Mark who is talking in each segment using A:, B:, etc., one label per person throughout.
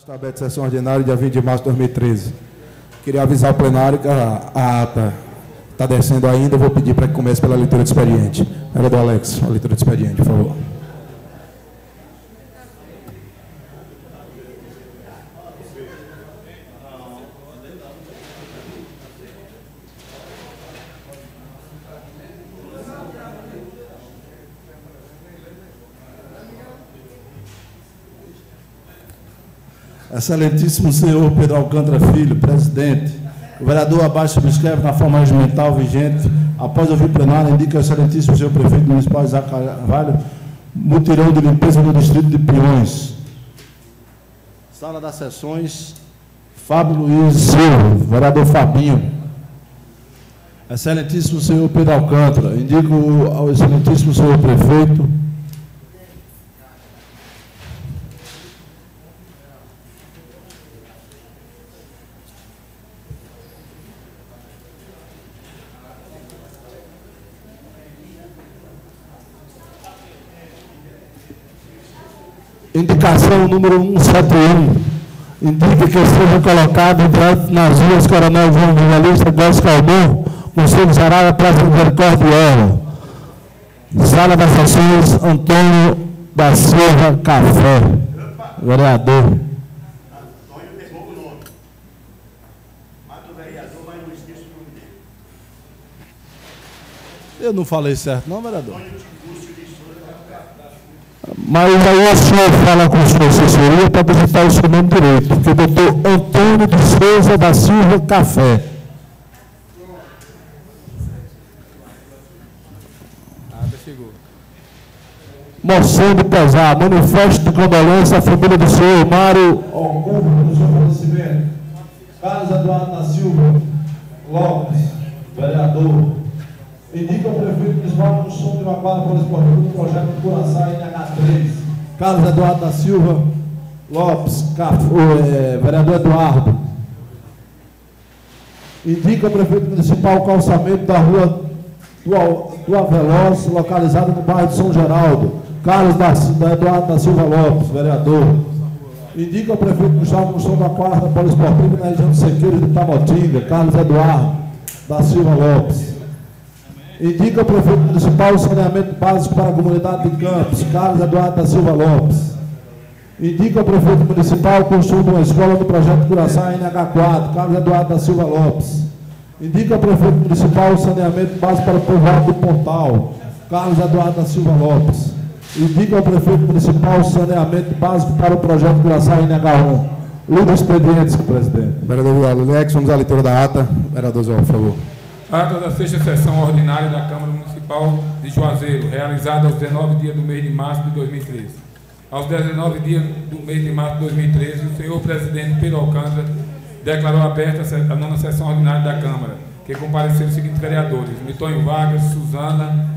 A: Está aberta a sessão ordinária, dia 20 de março de 2013. Queria avisar o plenário que a ata está descendo ainda. Eu vou pedir para que comece pela leitura de expediente. Vereador Alex, a leitura de expediente, por favor.
B: Excelentíssimo senhor Pedro Alcântara Filho, presidente, o vereador abaixo subscreve na forma regimental vigente, após ouvir plenário, indica ao excelentíssimo senhor prefeito municipal Isaac Carvalho, mutirão de limpeza do distrito de Peões. Sala das sessões, Fábio Luiz Silva, vereador Fabinho. Excelentíssimo senhor Pedro Alcântara, indico ao excelentíssimo senhor prefeito indicação número 171, indica que seja colocado nas ruas Coronel João Jornalista, Góes Calmon, Conselho Saraiva, Praça Misericórdia e Ela. Sala das sessões, Antônio da Silva Café, vereador.
C: Antônio pegou o nome. Mata o vereador, mas não esqueça o nome dele.
B: Eu não falei certo, não, vereador? Mas aí o senhor fala com a sua assessoria para visitar o seu nome direito, porque o doutor Antônio de Souza da Silva Café. Moção de pesar, manifesto de condolência à família do senhor Mário Augusto do seu falecimento. Carlos Eduardo da Silva Lopes, vereador. Indica o prefeito municipal no som de uma quadra poliesportiva do projeto de Curaçá NH3. Carlos Eduardo da Silva Lopes, vereador Eduardo. Indica o prefeito municipal o calçamento da rua do Aveloz, localizada no bairro de São Geraldo. Carlos Eduardo da Silva Lopes, vereador. Indica o prefeito municipal no som da quadra poliesportiva na região de Sequeiros de Tamotinga. Carlos Eduardo da Silva Lopes. Indica o prefeito municipal o saneamento básico para a comunidade de Campos, Carlos Eduardo da Silva Lopes. Indica o prefeito municipal o construção de uma escola no projeto Curaçá NH4, Carlos Eduardo da Silva Lopes. Indica o prefeito municipal o saneamento básico para o povoado do Pontal, Carlos Eduardo da Silva Lopes. Indica o prefeito municipal o saneamento básico para o projeto Curaçá NH1. Livre expediente, senhor presidente.
A: Vereador Alex, vamos à leitura da ata. Vereador Zé, por favor.
D: Ata da 6ª sessão ordinária da Câmara Municipal de Juazeiro, realizada aos 19 dias do mês de março de 2013. Aos 19 dias do mês de março de 2013, o senhor presidente Pedro Alcântara declarou aberta a 9ª sessão ordinária da Câmara, que compareceram os seguintes vereadores: Mitonho Vargas, Suzana,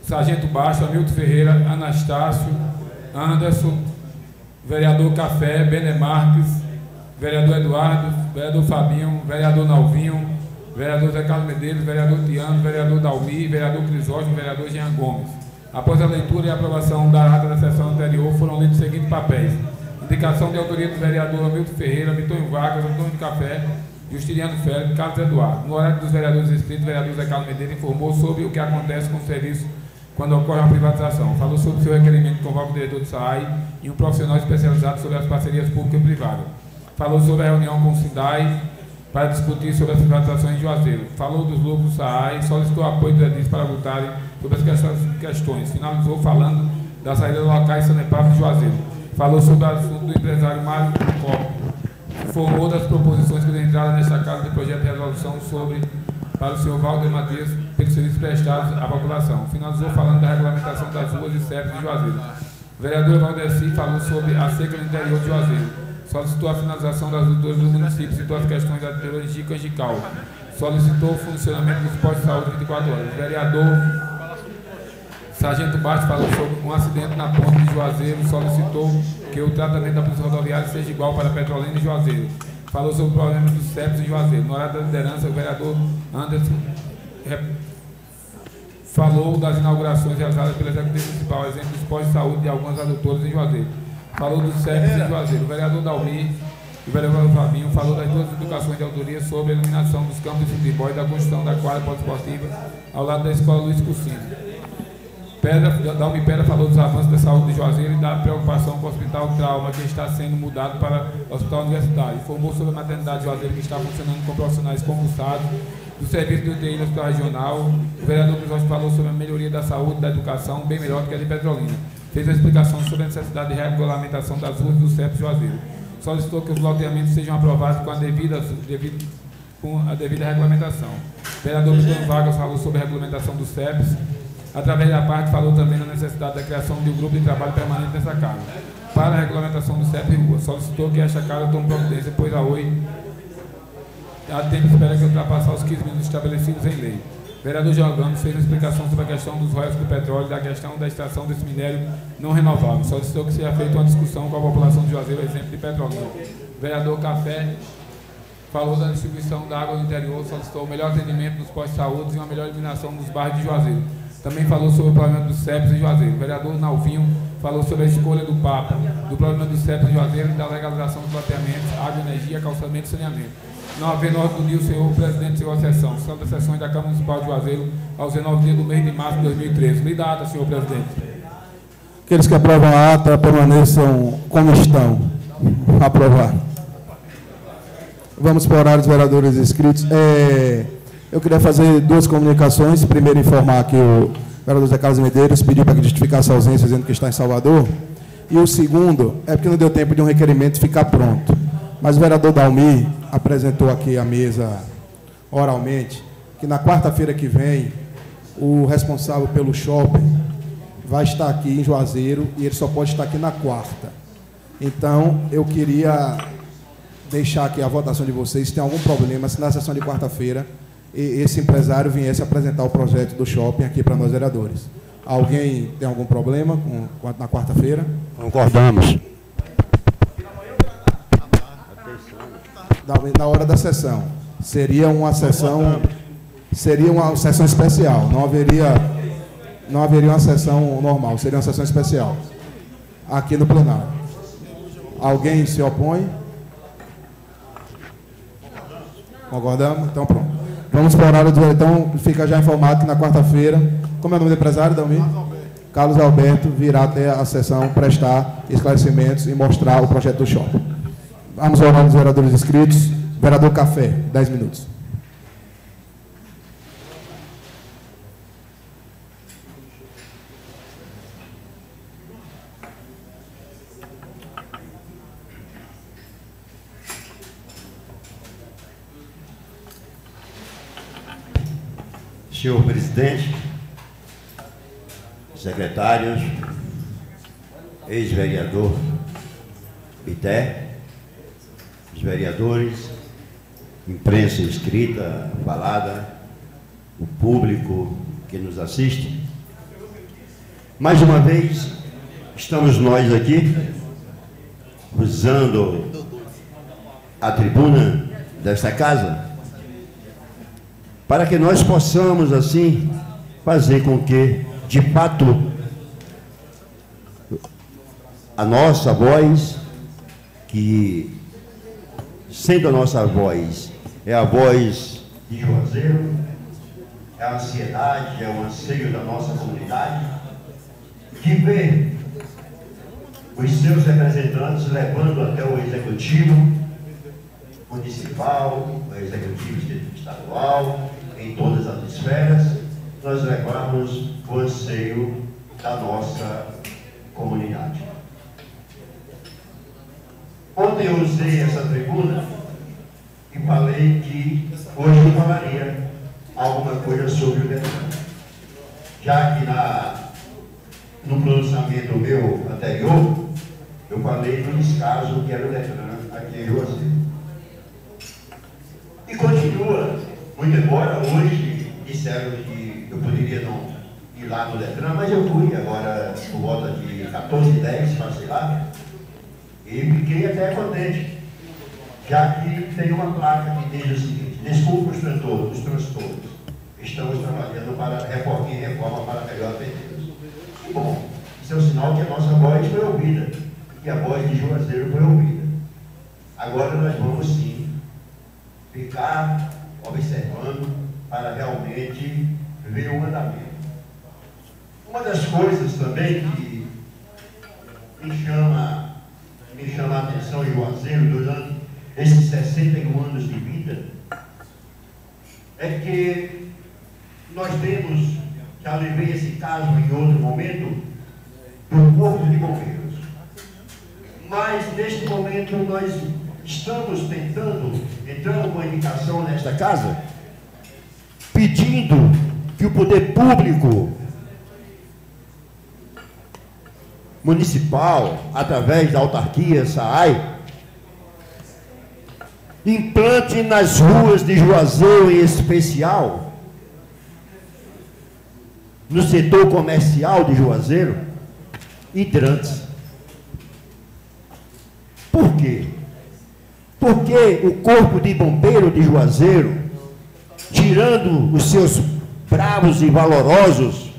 D: Sargento Baixo, Hamilton Ferreira, Anastácio, Anderson, vereador Café, Bené Marques, vereador Eduardo, vereador Fabinho, vereador Nalvinho, vereador Zé Carlos Medeiros, vereador Tiano, vereador Dalmi, vereador Crisóstomo, vereador Jean Gomes. Após a leitura e aprovação da ata da sessão anterior, foram lidos os seguintes papéis: indicação de autoria do vereador Hamilton Ferreira, Mitonho Vargas, Antônio de Café, Justiniano Félix, Carlos Eduardo. No horário dos vereadores inscritos, o vereador Zé Carlos Medeiros informou sobre o que acontece com o serviço quando ocorre uma privatização. Falou sobre o seu requerimento de convocar o diretor do SAAI e um profissional especializado sobre as parcerias públicas e privadas. Falou sobre a reunião com o SIDAI para discutir sobre as privatizações em Juazeiro. Falou dos lucros do SAAI e solicitou apoio dos edis para lutarem sobre as questões. Finalizou falando da saída locais sanetários de Juazeiro. Falou sobre o assunto do empresário Mário Copo. Informou das proposições que entraram nesta casa de projeto de resolução para o senhor Valder Matias pelos serviços prestados à população. Finalizou falando da regulamentação das ruas e cercas de Juazeiro. O vereador Valdeci falou sobre a seca no interior de Juazeiro. Solicitou a finalização das auditoras do município, citou as questões da meteorologia canjical. Solicitou o funcionamento dos postos de saúde 24 horas. O vereador Sargento Baixo falou sobre um acidente na ponte de Juazeiro. Solicitou que o tratamento da polícia rodoviária seja igual para Petrolina e Juazeiro. Falou sobre o problema dos CEPs em Juazeiro. No horário da liderança, o vereador Anderson falou das inaugurações realizadas pela Executiva Municipal, exemplo dos postos de saúde de algumas adutoras em Juazeiro. falou do CEPS em Juazeiro. O vereador Dalmi e o vereador Fabinho falou das duas educações de autoria sobre a eliminação dos campos de futebol e da construção da quadra poliesportiva ao lado da escola Luiz Cursino. Dalmi Pedra falou dos avanços da saúde de Juazeiro e da preocupação com o Hospital Trauma, que está sendo mudado para o Hospital Universitário. Informou sobre a maternidade de Juazeiro, que está funcionando com profissionais concursados do Serviço de UTI no Hospital Regional. O vereador Crisóstomo falou sobre a melhoria da saúde e da educação, bem melhor do que a de Petrolina. Fez a explicação sobre a necessidade de regulamentação das ruas do CEPS Juazeiro. Solicitou que os loteamentos sejam aprovados com a devida regulamentação. O vereador Vitor Vargas falou sobre a regulamentação do CEPS. Através da parte, falou também na necessidade da criação de um grupo de trabalho permanente nessa casa. Para a regulamentação do CEPS e rua, solicitou que esta casa tome providência, pois a OI há tempo espera que ultrapassar os 15 minutos estabelecidos em lei. O vereador Giordano fez uma explicação sobre a questão dos royalties do petróleo e da questão da extração desse minério não renovável. Solicitou que seja feita uma discussão com a população de Juazeiro, exemplo de Petrolina. O vereador Café falou da distribuição da água no interior, solicitou o melhor atendimento nos postos de saúde e uma melhor iluminação nos bairros de Juazeiro. Também falou sobre o problema dos CEPs em Juazeiro. O vereador Nalvinho falou sobre a escolha do Papa, do problema dos CEPs em Juazeiro e da legalização dos loteamentos, água, energia, calçamento e saneamento. Não havendo ordem do dia, o senhor presidente encerrou a sessão. Sessão das sessões da Câmara Municipal de Juazeiro aos 19 dias do mês de março de 2013. Lida a ata, senhor presidente.
A: Aqueles que aprovam a ata permaneçam como estão. Aprovar. Vamos para o horário dos vereadores inscritos. Eu queria fazer duas comunicações. Primeiro, informar que o vereador Zé Carlos Medeiros pediu para que justificasse a ausência, dizendo que está em Salvador. E o segundo é porque não deu tempo de um requerimento ficar pronto. Mas o vereador Dalmi apresentou aqui à mesa, oralmente, que na quarta-feira que vem, o responsável pelo shopping vai estar aqui em Juazeiro e ele só pode estar aqui na quarta. Então, eu queria deixar aqui a votação de vocês, se tem algum problema, se na sessão de quarta-feira esse empresário viesse apresentar o projeto do shopping aqui para nós, vereadores. Alguém tem algum problema na quarta-feira?
C: Concordamos.
A: Na hora da sessão. Seria uma sessão especial. Não haveria uma sessão normal, seria uma sessão especial. Aqui no plenário. Alguém se opõe? Concordamos? Então pronto. Vamos para o horário do... Então, fica já informado que na quarta-feira... Como é o nome do empresário, Dalmi? Carlos Alberto virá até a sessão prestar esclarecimentos e mostrar o projeto do shopping. Vamos ao horário dos vereadores inscritos. Vereador Café, 10 minutos.
C: Senhor presidente, secretários, ex-vereador Bité, os vereadores, imprensa escrita, falada, o público que nos assiste. Mais uma vez, estamos nós aqui, usando a tribuna desta casa, para que nós possamos, assim, fazer com que, de fato, a nossa voz, que, sendo a nossa voz, é a voz de Juazeiro, é a ansiedade, é o anseio da nossa comunidade, que vê os seus representantes levando até o executivo municipal, o executivo estadual, em todas as esferas, nós levamos o anseio da nossa comunidade. Ontem eu usei essa tribuna e falei que hoje eu falaria alguma coisa sobre o Detran. Já que no pronunciamento meu anterior, eu falei do descaso que era o Detran aqui em Juazeiro. E continua. Muito embora hoje disseram que eu poderia não ir lá no Detran, mas eu fui agora por volta de 14h10, passei lá, e fiquei até contente, já que tem uma placa que diz o seguinte: desculpe os transtornos, estamos trabalhando para reforma para melhor atendê-los. Que bom, isso é um sinal que a nossa voz foi ouvida. que a voz de Juazeiro foi ouvida. Agora nós vamos sim ficar observando para realmente ver o andamento. Uma das coisas também que me chama a atenção em Juazeiro durante esses 61 anos de vida é que nós temos, já levei esse caso em outro momento, do Corpo de Bombeiros. Mas neste momento nós estamos tentando, entrando com a indicação nesta casa, pedindo que o poder público municipal, através da autarquia SAAI, implante nas ruas de Juazeiro, em especial, no setor comercial de Juazeiro, hidrantes. Por quê? Porque o Corpo de Bombeiro de Juazeiro, tirando os seus bravos e valorosos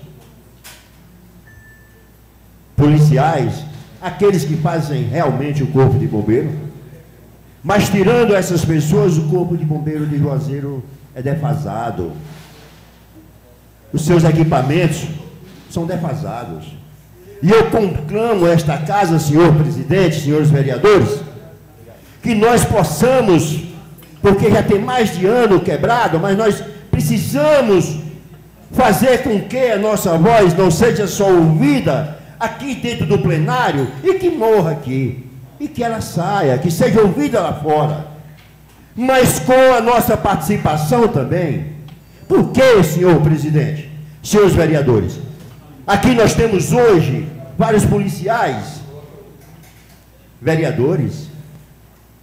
C: policiais, aqueles que fazem realmente o Corpo de Bombeiro, mas tirando essas pessoas, o Corpo de Bombeiro de Juazeiro é defasado. Os seus equipamentos são defasados. E eu conclamo esta casa, senhor presidente, senhores vereadores, que nós possamos, porque já tem mais de ano quebrado, mas nós precisamos fazer com que a nossa voz não seja só ouvida aqui dentro do plenário e que morra aqui, e que ela saia, que seja ouvida lá fora, mas com a nossa participação também. Por quê, senhor presidente, senhores vereadores? Aqui nós temos hoje vários policiais, vereadores,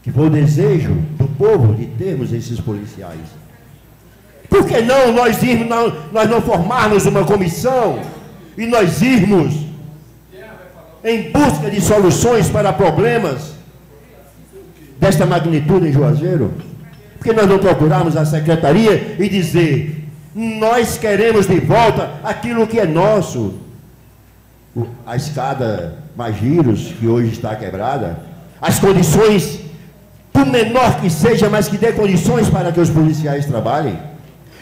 C: que foi o desejo do povo de termos esses policiais. Por que não nós não formarmos uma comissão e nós irmos em busca de soluções para problemas desta magnitude em Juazeiro? Porque nós não procuramos a secretaria e dizer: nós queremos de volta aquilo que é nosso. A escada Magiros, que hoje está quebrada, as condições, por menor que seja, mas que dê condições para que os policiais trabalhem.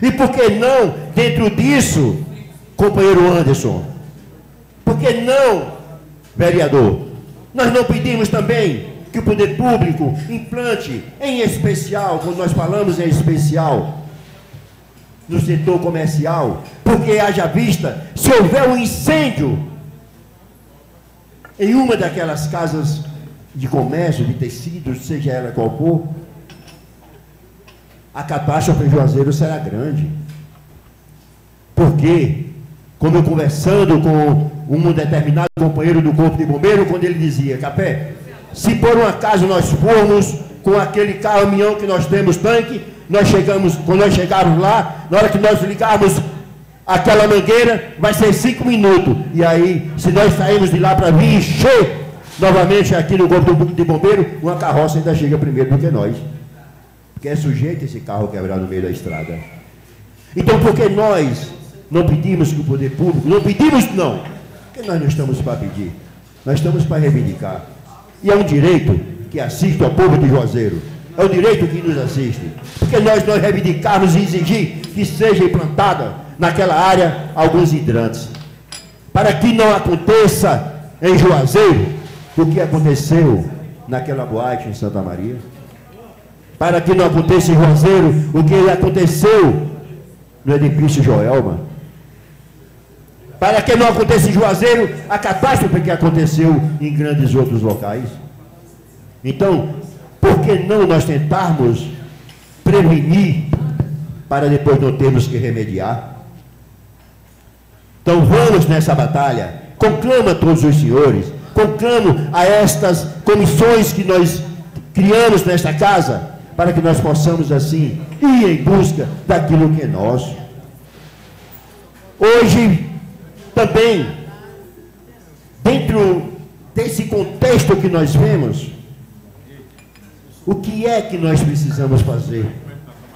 C: E por que não, dentro disso, companheiro Anderson, por que não, vereador, nós não pedimos também que o poder público implante, em especial, quando nós falamos em especial, no setor comercial, porque haja vista, se houver um incêndio em uma daquelas casas de comércio, de tecidos, seja ela qual for, a catástrofe em Juazeiro será grande. Porque, como eu conversando com um determinado companheiro do Corpo de Bombeiro, quando ele dizia: Capé, se por um acaso nós formos com aquele caminhão que nós temos tanque, quando nós chegarmos lá, na hora que nós ligarmos aquela mangueira, vai ser 5 minutos. E aí, se nós sairmos de lá para vir encher novamente aqui no Corpo de Bombeiro, uma carroça ainda chega primeiro do que nós. Porque é sujeito esse carro quebrar no meio da estrada. Então, por que nós não pedimos que o poder público, não pedimos não, porque nós não estamos para pedir, nós estamos para reivindicar. E é um direito que assiste ao povo de Juazeiro, é o direito que nos assiste, porque nós reivindicarmos e exigir que seja implantada naquela área alguns hidrantes, para que não aconteça em Juazeiro o que aconteceu naquela boate em Santa Maria, para que não aconteça em Juazeiro o que aconteceu no edifício Joelma, para que não aconteça em Juazeiro a catástrofe que aconteceu em grandes outros locais. Então, por que não nós tentarmos prevenir para depois não termos que remediar? Então vamos nessa batalha. Conclamo a todos os senhores, conclamo a estas comissões que nós criamos nesta casa, para que nós possamos assim ir em busca daquilo que é nosso. Hoje também, dentro desse contexto que nós vemos, o que é que nós precisamos fazer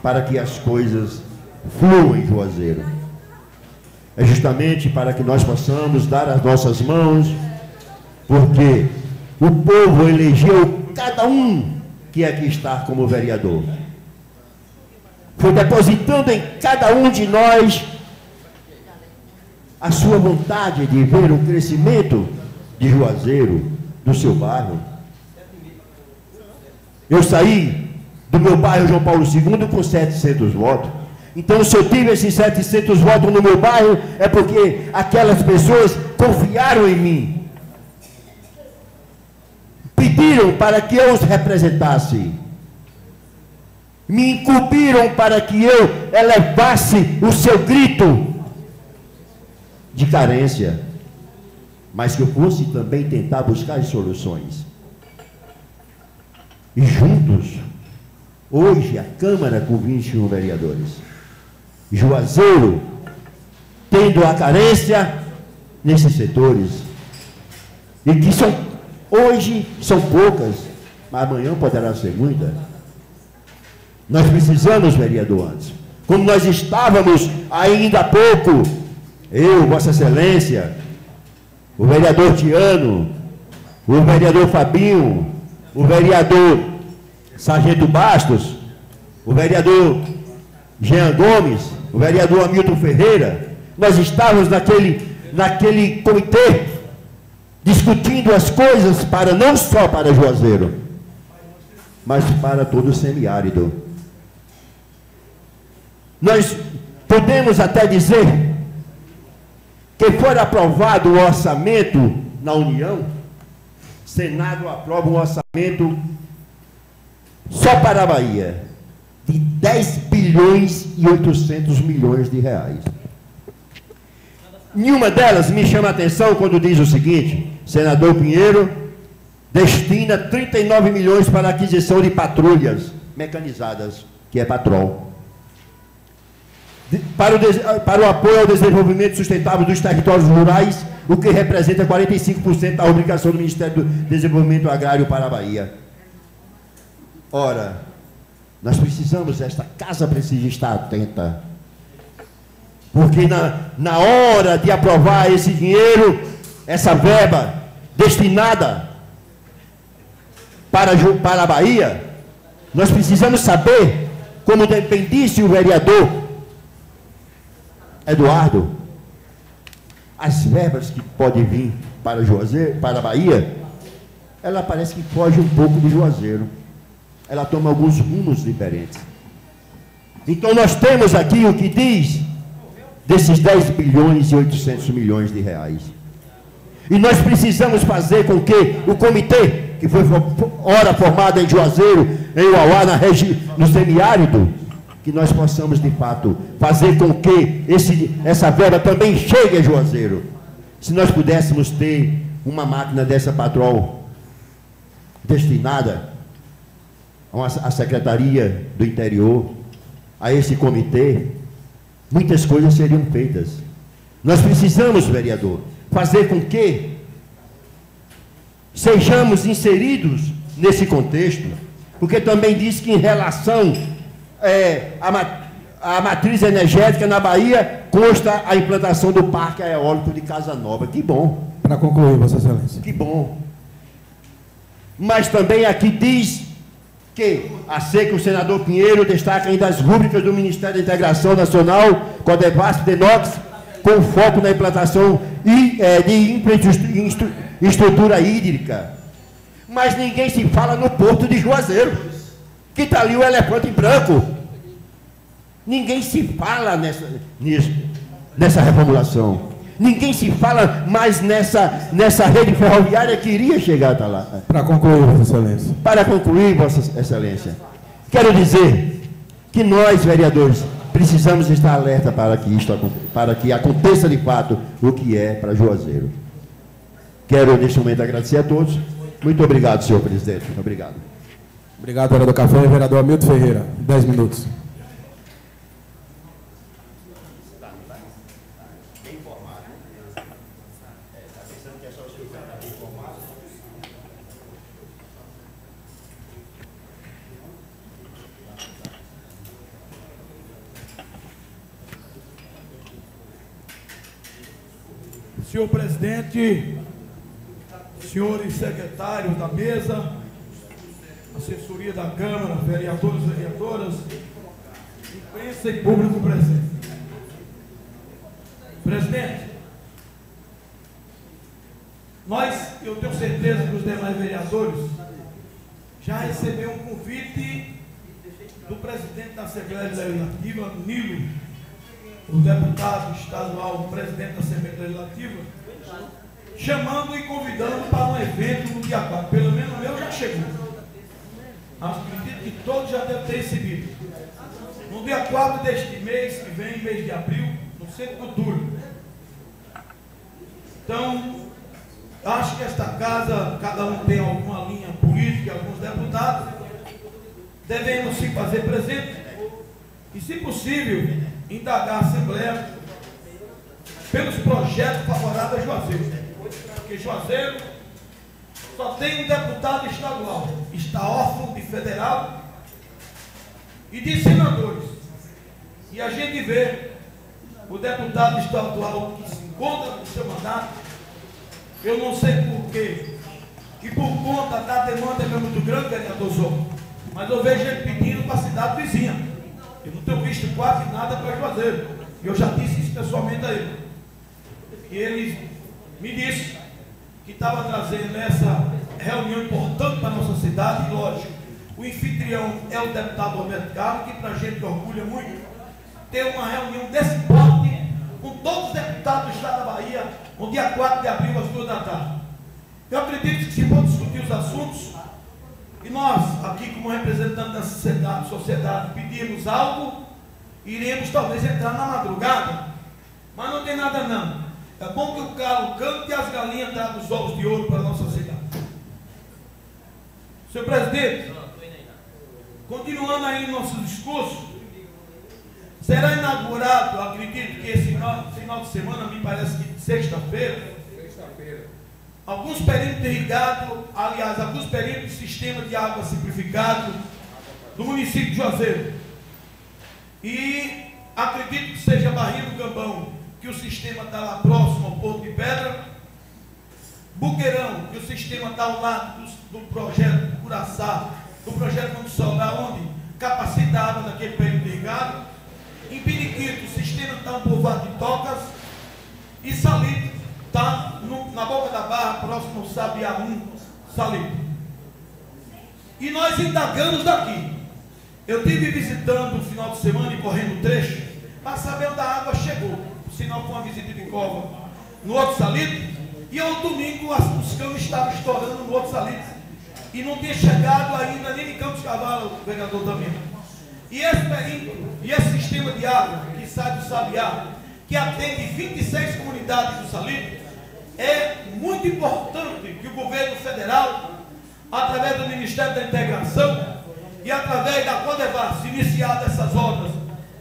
C: para que as coisas fluam em Juazeiro? É justamente para que nós possamos dar as nossas mãos, porque o povo elegeu cada um que aqui está como vereador. Foi depositando em cada um de nós a sua vontade de ver o crescimento de Juazeiro, do seu bairro. Eu saí do meu bairro João Paulo II com 700 votos. Então, se eu tive esses 700 votos no meu bairro, é porque aquelas pessoas confiaram em mim. Pediram para que eu os representasse. Me incumbiram para que eu elevasse o seu grito de carência, mas que eu fosse também tentar buscar as soluções. E juntos, hoje a Câmara com 21 vereadores, Juazeiro tendo a carência nesses setores, e que hoje são poucas, mas amanhã poderá ser muita. Nós precisamos, vereador, antes, como nós estávamos ainda há pouco, eu, Vossa Excelência, o vereador Tiano, o vereador Fabinho, o vereador Sargento Bastos, o vereador Jean Gomes, o vereador Hamilton Ferreira, nós estávamos naquele comitê discutindo as coisas para não só para Juazeiro, mas para todo o semiárido. Nós podemos até dizer que for aprovado o orçamento na União, Senado aprova um orçamento só para a Bahia de 10 bilhões e 800 milhões de reais. Nenhuma delas me chama a atenção quando diz o seguinte: senador Pinheiro destina 39 milhões para a aquisição de patrulhas mecanizadas, que é patrol. Para o apoio ao desenvolvimento sustentável dos territórios rurais, o que representa 45% da obrigação do Ministério do Desenvolvimento Agrário para a Bahia. Ora, nós precisamos, esta casa precisa estar atenta, porque na hora de aprovar esse dinheiro, essa verba destinada para a Bahia, nós precisamos saber, como bem disse o vereador Eduardo, as verbas que podem vir para Juazeiro, para a Bahia, ela parece que foge um pouco de Juazeiro. Ela toma alguns rumos diferentes. Então nós temos aqui o que diz desses 10 bilhões e 800 milhões de reais. E nós precisamos fazer com que o comitê, que foi ora formado em Juazeiro, em Uauá, no semiárido, que nós possamos, de fato, fazer com que essa verba também chegue a Juazeiro. Se nós pudéssemos ter uma máquina dessa patrol destinada à Secretaria do Interior, a esse comitê, muitas coisas seriam feitas. Nós precisamos, vereador, fazer com que sejamos inseridos nesse contexto, porque também diz que em relação a matriz energética na Bahia consta a implantação do parque eólico de Casa Nova. Que bom.
A: Para concluir, Vossa Excelência.
C: Que bom. Mas também aqui diz que a SEC, o senador Pinheiro, destaca ainda as rúbricas do Ministério da Integração Nacional, Codevasf, DENOX, com foco na implantação de infraestrutura hídrica. Mas ninguém se fala no Porto de Juazeiro, que está ali o elefante branco. Ninguém se fala nessa reformulação. Ninguém se fala mais nessa rede ferroviária que iria chegar até lá.
A: Para concluir, Vossa Excelência.
C: Para concluir, Vossa Excelência, quero dizer que nós, vereadores, precisamos estar alerta para que aconteça de fato o que é para Juazeiro. Quero, neste momento, agradecer a todos. Muito obrigado, senhor presidente. Muito obrigado.
A: Obrigado, vereador Café. Vereador Hamilton Ferreira, 10 minutos.
B: Senhor presidente,
E: senhores secretários da mesa, assessoria da Câmara, vereadores e vereadoras, imprensa e público presente. Presidente, eu tenho certeza que os demais vereadores já receberam um convite do presidente da Assembleia Legislativa, Nilo, o deputado estadual, o presidente da Assembleia Legislativa, chamando e convidando para um evento no dia 4. Pelo menos o meu já chegou. Acredito que todos já devem ter recebido. No dia 4 deste mês, que vem, mês de abril, no Centro Cultura. Então, acho que esta casa, cada um tem alguma linha política, alguns deputados, devemos se fazer presente e, se possível, indagar a Assembleia pelos projetos favoráveis a Juazeiro. Porque Juazeiro só tem um deputado estadual, está órfão de federal e de senadores. E a gente vê o deputado estadual que se encontra com o seu mandato, eu não sei por quê, e por conta da demanda que é muito grande, vereador Zô, mas eu vejo ele pedindo para a cidade vizinha. Eu não tenho visto quase nada para Juazeiro. E eu já disse isso pessoalmente a ele. E ele me disse que estava trazendo essa reunião importante para a nossa cidade, e lógico, o anfitrião é o deputado Roberto Carlos, que para a gente orgulha muito ter uma reunião desse porte com todos os deputados do estado da Bahia, no dia 4 de abril, às 2 da tarde. Eu acredito que se for discutir os assuntos, e nós, aqui como representantes da sociedade, pedimos algo, iremos talvez entrar na madrugada, mas não tem nada não. É bom que o galo cante e as galinhas tragam os ovos de ouro para a nossa cidade. Senhor presidente, continuando aí nosso discurso, será inaugurado, acredito que esse final de semana, me parece que sexta-feira, alguns perímetros irrigados, aliás, alguns perímetros de sistema de água simplificado do município de Juazeiro. E acredito que seja Barrinha do Gambão, que o sistema está lá próximo ao Porto de Pedra, Buqueirão, que o sistema está ao lado do projeto Curaçá, do projeto Vamos Sobrar, onde capacita a água daquele perímetro irrigado. Em Periquito, o sistema está um povoado de tocas, e Salitre está na boca da barra, próximo ao Sabiá 1, Salitre. E nós indagamos daqui. Eu estive visitando no final de semana e correndo o trecho, para saber onde a água chegou. Por sinal, foi uma visita de cova no outro Salitre, e ao domingo os canos estavam estourando no outro Salitre, e não tinha chegado ainda nem em Campos Cavalo, o vereador também. E esse perímetro, e esse sistema de água que sai do Sabiá, que atende 26 comunidades do Salitre, é muito importante que o governo federal, através do Ministério da Integração e através da Codevas, iniciado essas obras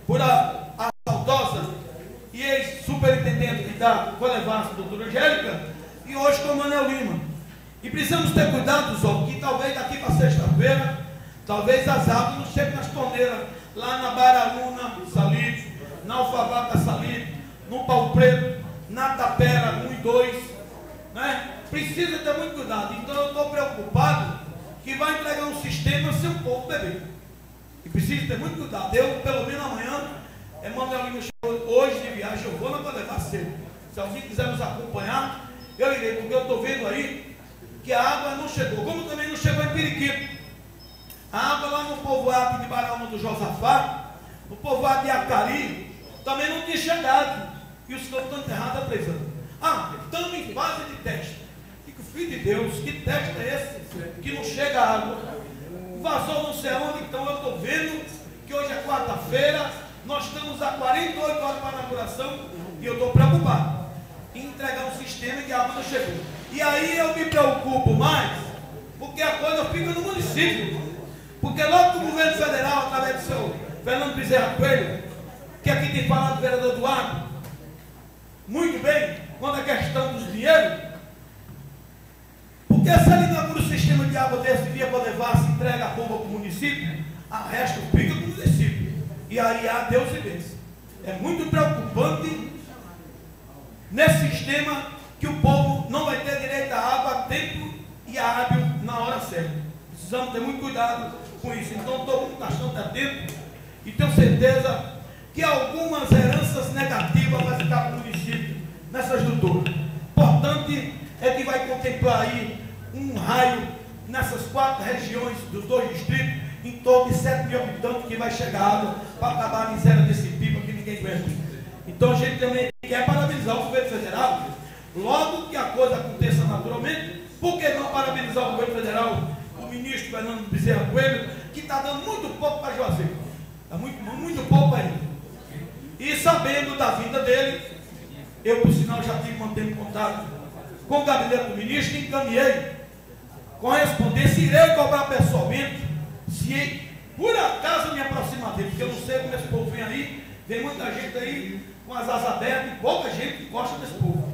E: por a saudosa e ex-superintendente da Codevas, doutora Angélica, e hoje com o Manuel Lima. E precisamos ter cuidado, Zó, que talvez daqui para sexta-feira, talvez as águas não cheguem nas torneiras, lá na Baraluna, Salitre, na Alfavata, Salitre, no Pau Preto, na Tapera 1 e 2, né? Precisa ter muito cuidado. Então eu estou preocupado que vai entregar um sistema sem o povo beber. E precisa ter muito cuidado. Eu, pelo menos amanhã, Manuel Lima chegou hoje de viagem, eu vou para levar cedo. Se alguém quiser nos acompanhar, eu irei, porque eu estou vendo aí que a água não chegou, como também não chegou em Periquito. A água lá no povoado de Baralma do Josafá, no povoado de Acari, também não tinha chegado. E os campos estão enterrados há 3 anos. Estamos em fase de teste. E que o Filho de Deus, que teste é esse? Que não chega água. Vazou não sei aonde, então eu estou vendo que hoje é quarta-feira, nós estamos a 48 horas para a inauguração, e eu estou preocupado em entregar um sistema que a água não chegou. E aí eu me preocupo mais, porque a coisa fica no município. Porque logo que o governo federal, através do seu Fernando Bezerra Coelho, que aqui tem falado do vereador Eduardo, muito bem, quando a questão dos dinheiros, porque se ele inaugura o sistema de água desse via para levar, se entrega a bomba para o município, a resto fica para o município. E aí há Deus e bênção. É muito preocupante nesse sistema que o povo não vai ter direito à água tempo e hábil na hora certa. Precisamos ter muito cuidado com isso. Então, todo mundo bastante atento e tenho certeza que algumas heranças negativas vão ficar para o município nessas doutoras. Importante é que vai contemplar aí um raio nessas 4 regiões dos 2 distritos, em torno de 7 mil habitantes, que vai chegar água para acabar a miséria desse pipa que ninguém aguenta. Então a gente também quer parabenizar o governo federal, logo que a coisa aconteça naturalmente. Por que não parabenizar o governo federal, o ministro Fernando Bezerra Coelho, que está dando muito pouco para Juazeiro, está muito pouco ainda. E sabendo da vinda dele, eu, por sinal, já tive mantendo contato com o gabinete do ministro e encaminhei correspondência, irei cobrar pessoalmente, se por acaso me aproximar dele, porque eu não sei como esse povo vem aí, vem muita gente aí com as asas abertas e pouca gente que gosta desse povo.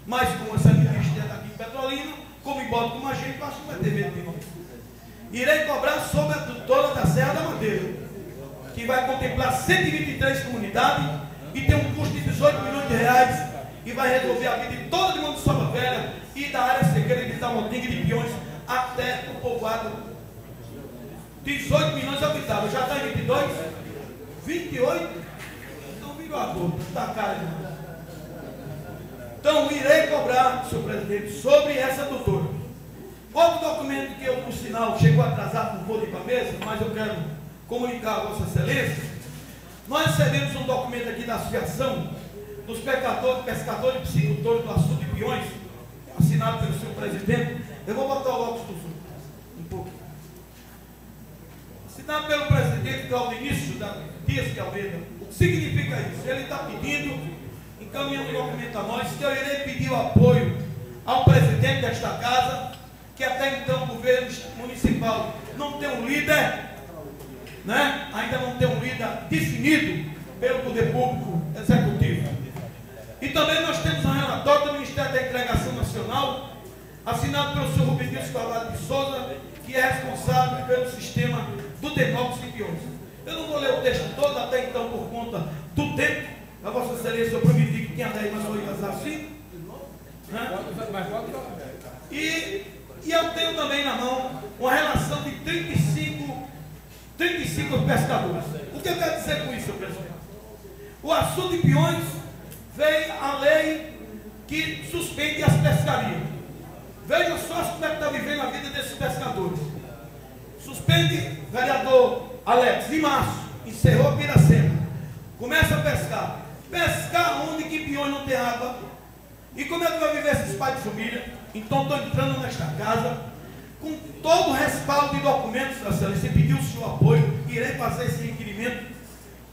E: Mas como essa ministra é daqui de Petrolina, como embora com a gente, eu acho que vai ter medo de nós. Irei cobrar sobre a tutora da Serra da Mandeira, que vai contemplar 123 comunidades e tem um custo de 18 milhões de reais e vai resolver a vida de todo mundo de Sova Velha e da área sequeira de Itamotinga e de Piões até o povoado. 18 milhões habitáveis, já está em 22? 28? Então virou a boca, está cara demais. Então irei cobrar, senhor presidente, sobre essa doutora. Outro documento que eu, por sinal, chegou atrasado, não vou ir para a mesa, mas eu quero comunicar a Vossa Excelência. Nós recebemos um documento aqui da Associação dos Pescadores e Piscicultores do Açude de Piões, assinado pelo senhor presidente. Eu vou botar o óculos do sul, um pouco. Assinado pelo presidente Claudinício Dias de Almeida. O que significa isso? Ele está pedindo, encaminhando o documento a nós, que eu irei pedir o apoio ao presidente desta casa, que até então o governo municipal não tem um líder, né? Ainda não tem um líder definido pelo poder público executivo. E também nós temos um relatório do Ministério da Integração Nacional, assinado pelo senhor Rubinilson Carvalho de Souza, que é responsável pelo sistema do Demócratas e Piões. Eu não vou ler o texto todo, até então, por conta do tempo. A Vossa Excelência, eu prometi que tinha 10, mas vou casar assim. Né? E eu tenho também na mão uma relação de 35 pescadores. O que eu quero dizer com isso, senhor presidente? O Açude de Piões veio a lei que suspende as pescarias. Veja só como é que está vivendo a vida desses pescadores. Suspende, vereador Alex, em março, encerrou Piracema. Começa a pescar. Pescar onde que Piões não tem água. E como é que vai viver esses pais de família? Então estou entrando nesta casa com todo o respaldo de documentos, Vossa Excelência, pediu o seu apoio, irei fazer esse requerimento,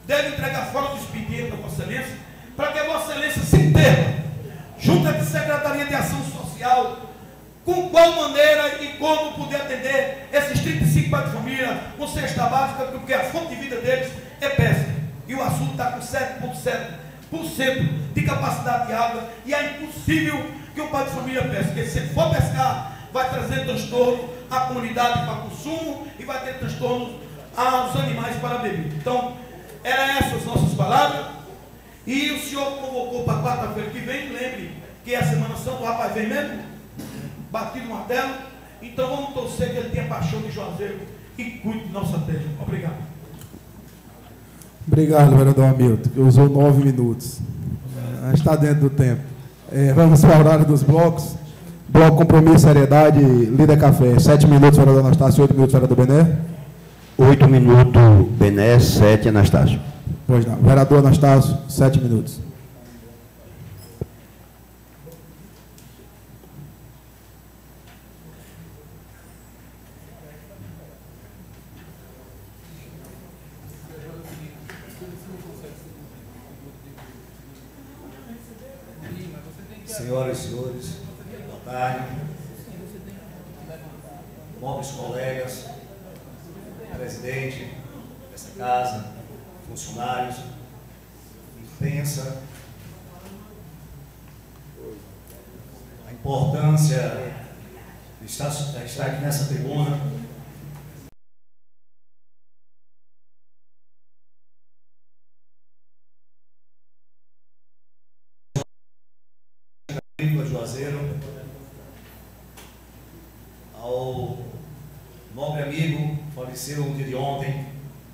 E: deve entregar fora do expediente da Vossa Excelência, para que a Vossa Excelência se entenda, junto à Secretaria de Ação Social, com qual maneira e como poder atender esses 35 pais de família com cesta básica, porque a fonte de vida deles é pesca. E o assunto está com 7,7% de capacidade de água e é impossível que o pai de família pesque, porque se ele for pescar, vai trazer transtorno à comunidade para consumo e vai ter transtorno aos animais para beber. Então, eram essas nossas palavras. E o senhor convocou para quarta-feira que vem, lembre que é a Semana Santa, o rapaz vem mesmo, batido no martelo. Então vamos torcer que ele tenha paixão de Juazeiro e cuide de nossa terra. Obrigado.
A: Obrigado, vereador Hamilton, que usou 9 minutos. Está dentro do tempo. Vamos para o horário dos blocos. Bloco Compromisso, Seriedade, Líder Café. 7 minutos, vereador Anastácio. 8 minutos, vereador Bené.
C: 8 minutos, Bené. 7, Anastácio.
A: Pois não. Vereador Anastácio, 7 minutos.
F: Senhoras e senhores, boa tarde. Nobres colegas, presidente dessa casa, funcionários, imprensa, a importância de estar aqui nessa tribuna. Juazeiro, ao nobre amigo, faleceu no dia de ontem,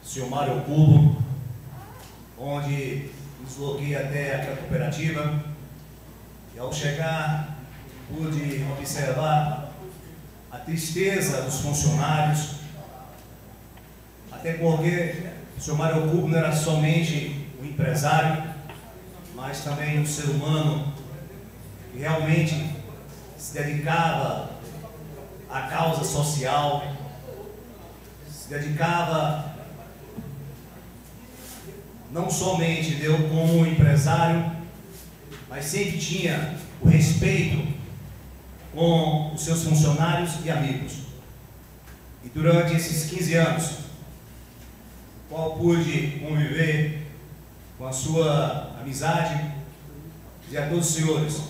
F: o senhor Mário Cubo, onde desloquei até aquela cooperativa e ao chegar pude observar a tristeza dos funcionários, até porque o senhor Mário Cubo não era somente um empresário, mas também um ser humano que realmente se dedicava à causa social, se dedicava não somente como um empresário, mas sempre tinha o respeito com os seus funcionários e amigos. E durante esses 15 anos, qual pude conviver com a sua amizade, e a todos os senhores,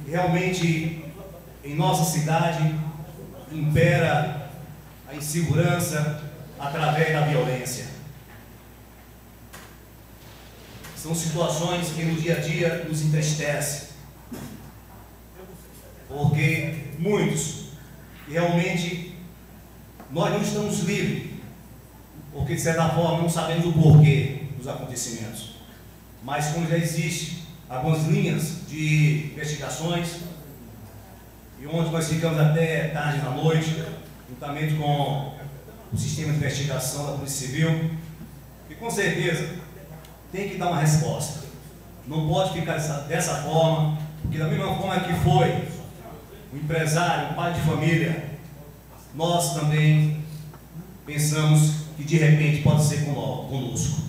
F: realmente em nossa cidade impera a insegurança através da violência. São situações que no dia a dia nos entristecem, porque muitos realmente nós não estamos livres, porque de certa forma não sabemos o porquê dos acontecimentos, mas como já existe algumas linhas de investigações e onde nós ficamos até tarde da noite, juntamente com o sistema de investigação da Polícia Civil, e com certeza tem que dar uma resposta. Não pode ficar dessa forma, porque da mesma forma que foi um empresário, um pai de família, nós também pensamos que de repente pode ser conosco.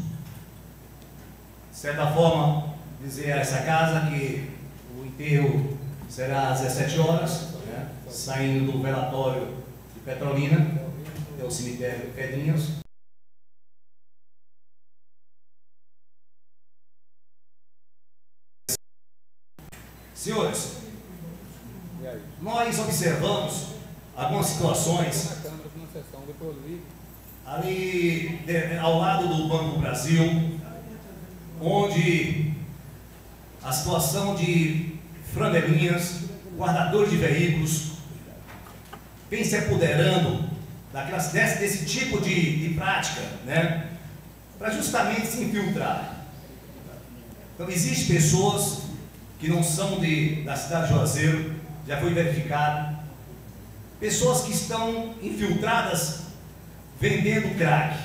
F: De certa forma, dizer a essa casa que o enterro será às 17 horas, né, saindo do velatório de Petrolina, até o cemitério de Pedrinhas. Senhores, nós observamos algumas situações ali ao lado do Banco do Brasil, onde a situação de frandelinhas, guardadores de veículos, vem se apoderando desse tipo de prática, né, para justamente se infiltrar. Então, existem pessoas que não são da cidade de Juazeiro, já foi verificado, pessoas que estão infiltradas vendendo crack.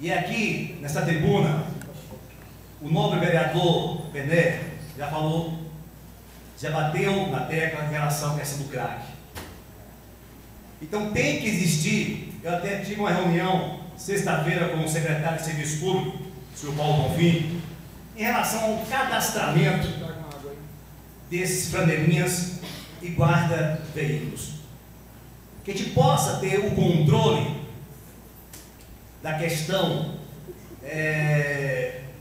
F: E aqui, nessa tribuna, o nobre vereador Bené já falou, já bateu na tecla em relação à questão do crack. Então tem que existir, eu até tive uma reunião sexta-feira com o secretário de Serviço Público, o senhor Paulo Bonfim, em relação ao cadastramento desses frandelinhas e guarda-veículos. Que a gente possa ter o controle da questão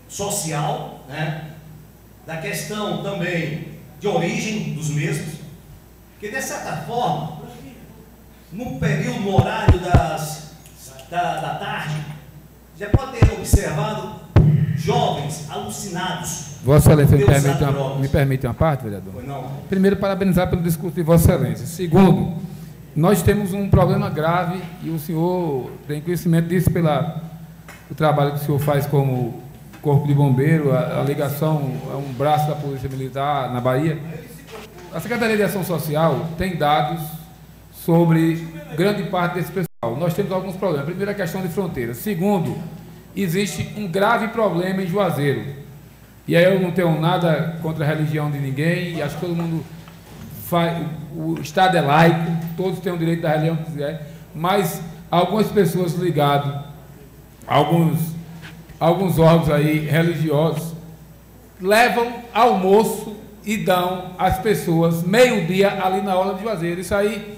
F: social, né? Da questão também de origem dos mesmos, que de certa forma, no período, no horário da tarde, já pode ter observado jovens alucinados.
D: Vossa Excelência, me permite uma parte, vereador?
F: Não.
D: Primeiro, parabenizar pelo discurso de Vossa Excelência. Segundo, nós temos um problema grave e o senhor tem conhecimento disso pelo trabalho que o senhor faz como Corpo de Bombeiro, a ligação a um braço da Polícia Militar na Bahia. A Secretaria de Ação Social tem dados sobre grande parte desse pessoal. Nós temos alguns problemas. Primeiro, a questão de fronteira. Segundo, existe um grave problema em Juazeiro. E aí eu não tenho nada contra a religião de ninguém, e acho que todo mundo faz, o Estado é laico, todos têm o direito da religião que quiser, mas algumas pessoas ligadas, alguns órgãos aí religiosos, levam almoço e dão às pessoas meio-dia ali na hora de Juazeiro. Isso aí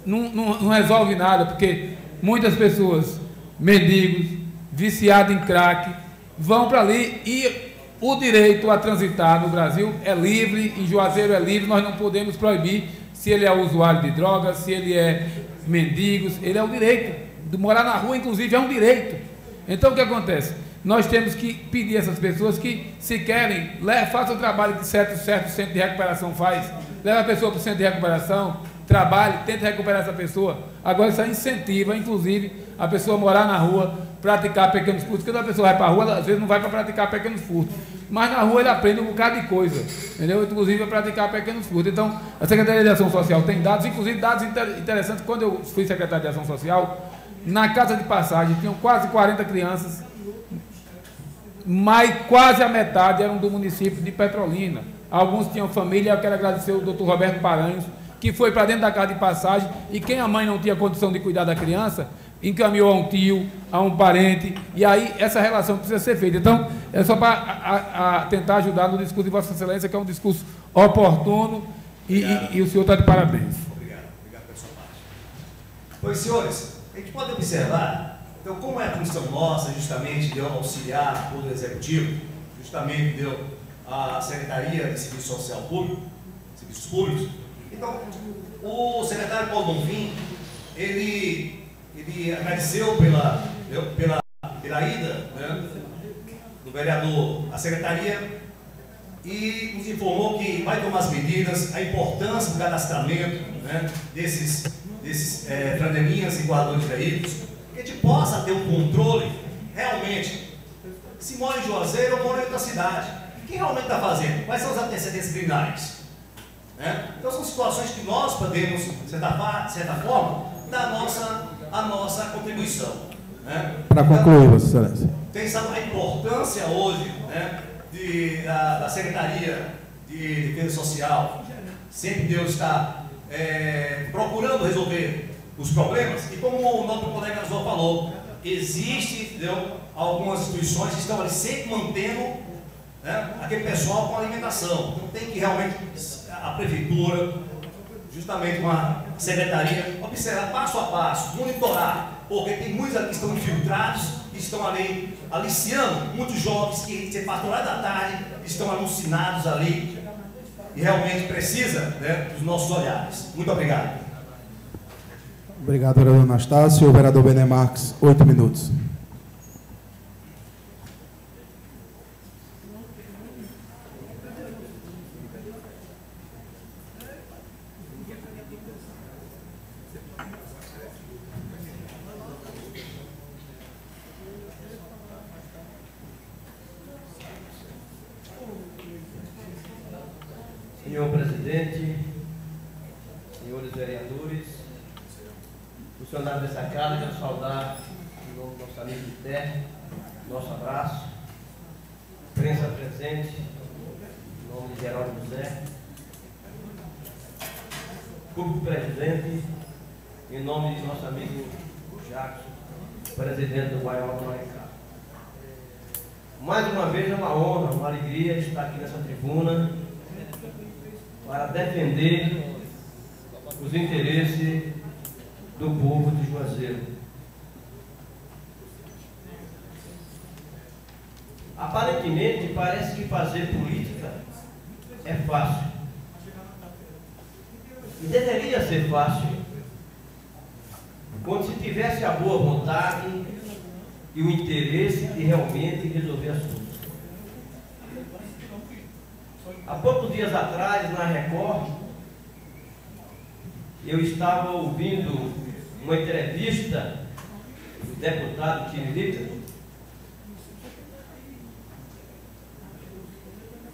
D: não resolve nada, porque muitas pessoas, mendigos, viciados em crack, vão para ali e o direito a transitar no Brasil é livre, em Juazeiro é livre, nós não podemos proibir se ele é usuário de drogas, se ele é mendigo, ele é o direito. De morar na rua, inclusive, é um direito. Então, o que acontece? Nós temos que pedir a essas pessoas que, se querem, façam o trabalho que certo centro de recuperação faz, leva a pessoa para o centro de recuperação, trabalhe, tenta recuperar essa pessoa. Agora isso aí incentiva, inclusive, a pessoa a morar na rua, praticar pequenos furtos. Quando a pessoa vai para a rua, ela, às vezes não vai para praticar pequenos furtos, mas na rua ele aprende um bocado de coisa, entendeu? Inclusive a praticar pequenos furtos. Então, a Secretaria de Ação Social tem dados, inclusive dados interessantes. Quando eu fui secretário de Ação Social, na casa de passagem tinham quase 40 crianças, mas quase a metade eram do município de Petrolina. Alguns tinham família. Eu quero agradecer o doutor Roberto Paranhos, que foi para dentro da casa de passagem, e quem a mãe não tinha condição de cuidar da criança, encaminhou a um tio, a um parente, e aí essa relação precisa ser feita. Então, é só para tentar ajudar no discurso de Vossa Excelência, que é um discurso oportuno, e o senhor está de parabéns.
F: Obrigado pela sua parte. Pois, senhores, a gente pode observar, então, como é a função nossa, justamente, de auxiliar o Poder Executivo, justamente deu a Secretaria de Serviço Social Público, Serviços Públicos. Então, o secretário Paulo Bonfim, ele agradeceu pela ida, né, do vereador à secretaria e nos informou que vai tomar as medidas, a importância do cadastramento, né, desses frandelinhas e guardadores de veículos, que a gente possa ter um controle realmente, se mora em Juazeiro ou mora em outra cidade, quem realmente está fazendo? Quais são os antecedentes criminais? Né? Então são situações que nós podemos, de certa forma, dar a nossa contribuição. Né?
A: Para concluir, Vossa Excelência.
F: Pensando a importância hoje, né, da Secretaria de Defesa Social, sempre Deus está procurando resolver os problemas, e como o nosso colega Azul falou, existe, algumas instituições que estão ali sempre mantendo, né, aquele pessoal com alimentação. Então tem que realmente a prefeitura, justamente com a secretaria, observar passo a passo, monitorar, porque tem muitos ali que estão infiltrados, que estão ali aliciando muitos jovens que, se 4 horas da tarde, estão alucinados ali, e realmente precisa, né, dos nossos olhares. Muito obrigado.
A: Obrigado, vereador Anastácio. O vereador Bené Marques, 8 minutos.
G: Senhor presidente, senhores vereadores, funcionários dessa casa, quero saudar em nome do nosso amigo de terra, nosso abraço, imprensa presente, em nome de Geraldo José, público presidente, em nome de nosso amigo Jackson, presidente do Guaiol Maricá. Mais uma vez é uma honra, uma alegria estar aqui nessa tribuna para defender os interesses do povo de Juazeiro. Aparentemente, parece que fazer política é fácil. E deveria ser fácil quando se tivesse a boa vontade e o interesse de realmente resolver assuntos. Há poucos dias atrás, na Record, eu estava ouvindo uma entrevista do deputado Tiririca,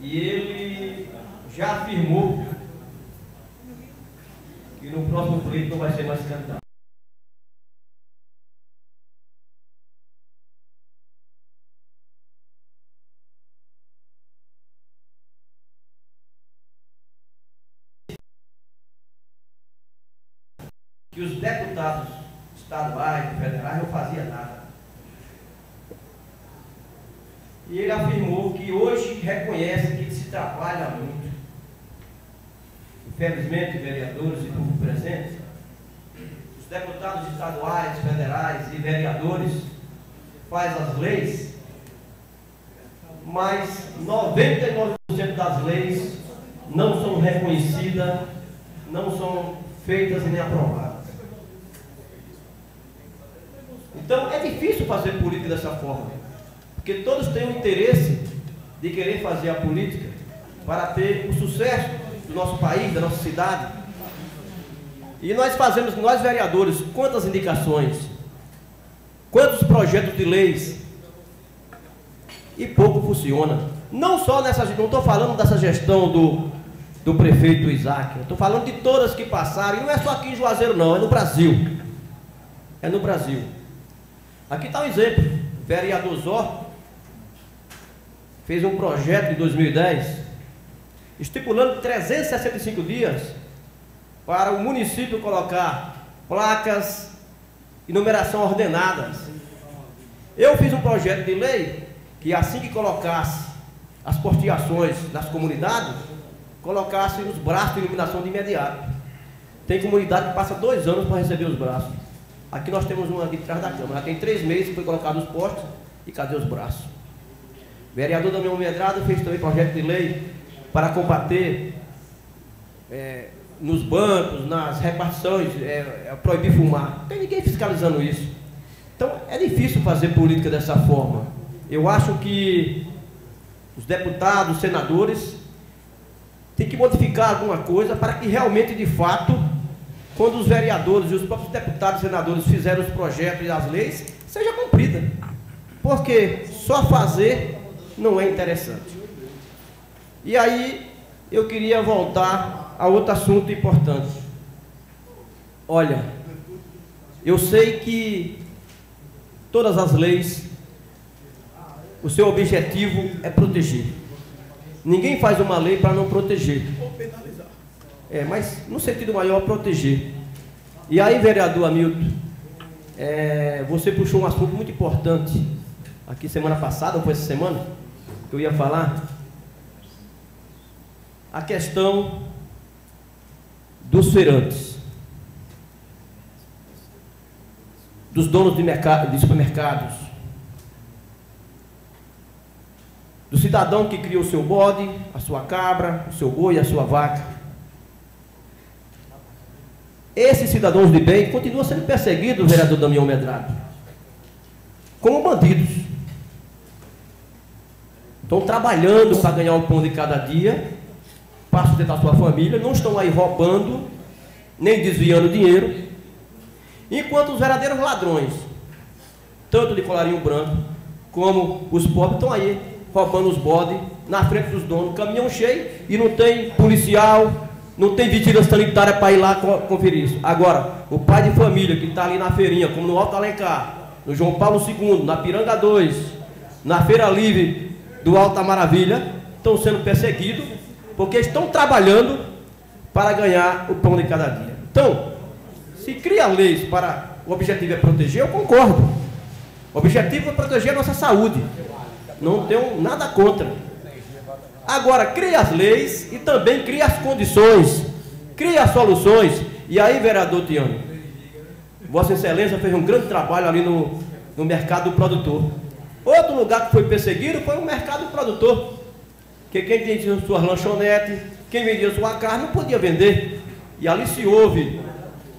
G: e ele já afirmou que no próximo pleito não vai ser mais candidato. Que os deputados estaduais e federais não faziam nada. E ele afirmou que hoje reconhece que se trabalha muito. Infelizmente, vereadores e povo presente, os deputados estaduais, federais e vereadores fazem as leis, mas 99% das leis não são reconhecidas, não são feitas e nem aprovadas. Então é difícil fazer política dessa forma, porque todos têm o interesse de querer fazer a política para ter o sucesso do nosso país, da nossa cidade. E nós vereadores, quantas indicações, quantos projetos de leis, e pouco funciona. Não só nessa, não estou falando dessa gestão do prefeito Isaac, estou falando de todas que passaram, e não é só aqui em Juazeiro não, é no Brasil. É no Brasil. Aqui está um exemplo, o vereador Zó fez um projeto em 2010, estipulando 365 dias para o município colocar placas e numeração ordenadas. Eu fiz um projeto de lei que assim que colocasse as porteações das comunidades, colocasse os braços de iluminação de imediato. Tem comunidade que passa 2 anos para receber os braços. Aqui nós temos uma aqui atrás da Câmara, tem 3 meses que foi colocado os postes e cadê os braços? O vereador Damião Medrado fez também projeto de lei para combater nos bancos, nas repartições, proibir fumar. Não tem ninguém fiscalizando isso. Então é difícil fazer política dessa forma. Eu acho que os deputados, os senadores têm que modificar alguma coisa para que realmente, de fato, quando os vereadores e os próprios deputados e senadores fizerem os projetos e as leis, seja cumprida. Porque só fazer não é interessante. E aí eu queria voltar a outro assunto importante. Olha, eu sei que todas as leis, o seu objetivo é proteger. Ninguém faz uma lei para não proteger. Ou penalizar. Mas no sentido maior, proteger. E aí, vereador Hamilton, você puxou um assunto muito importante aqui semana passada, ou foi essa semana, que eu ia falar. A questão dos feirantes, dos donos de supermercados, do cidadão que cria o seu bode, a sua cabra, o seu boi, a sua vaca. Esses cidadãos de bem continuam sendo perseguidos, vereador Damião Medrado, como bandidos. Estão trabalhando para ganhar o pão de cada dia, para sustentar a sua família, não estão aí roubando, nem desviando dinheiro, enquanto os verdadeiros ladrões, tanto de colarinho branco, como os pobres, estão aí roubando os bodes na frente dos donos, caminhão cheio, e não tem policial, não tem vigilância sanitária para ir lá conferir isso. Agora, o pai de família que está ali na feirinha, como no Alto Alencar, no João Paulo II, na Piranga 2, na Feira Livre do Alta Maravilha, estão sendo perseguidos, porque estão trabalhando para ganhar o pão de cada dia. Então, se cria leis para o objetivo é proteger, eu concordo. O objetivo é proteger a nossa saúde. Não tenho nada contra. Agora, cria as leis e também cria as condições, cria as soluções. E aí, vereador Tiano, Vossa Excelência fez um grande trabalho ali no mercado do produtor. Outro lugar que foi perseguido foi o mercado do produtor. Que quem tinha suas lanchonetes, quem vendia sua carne, não podia vender. E ali se houve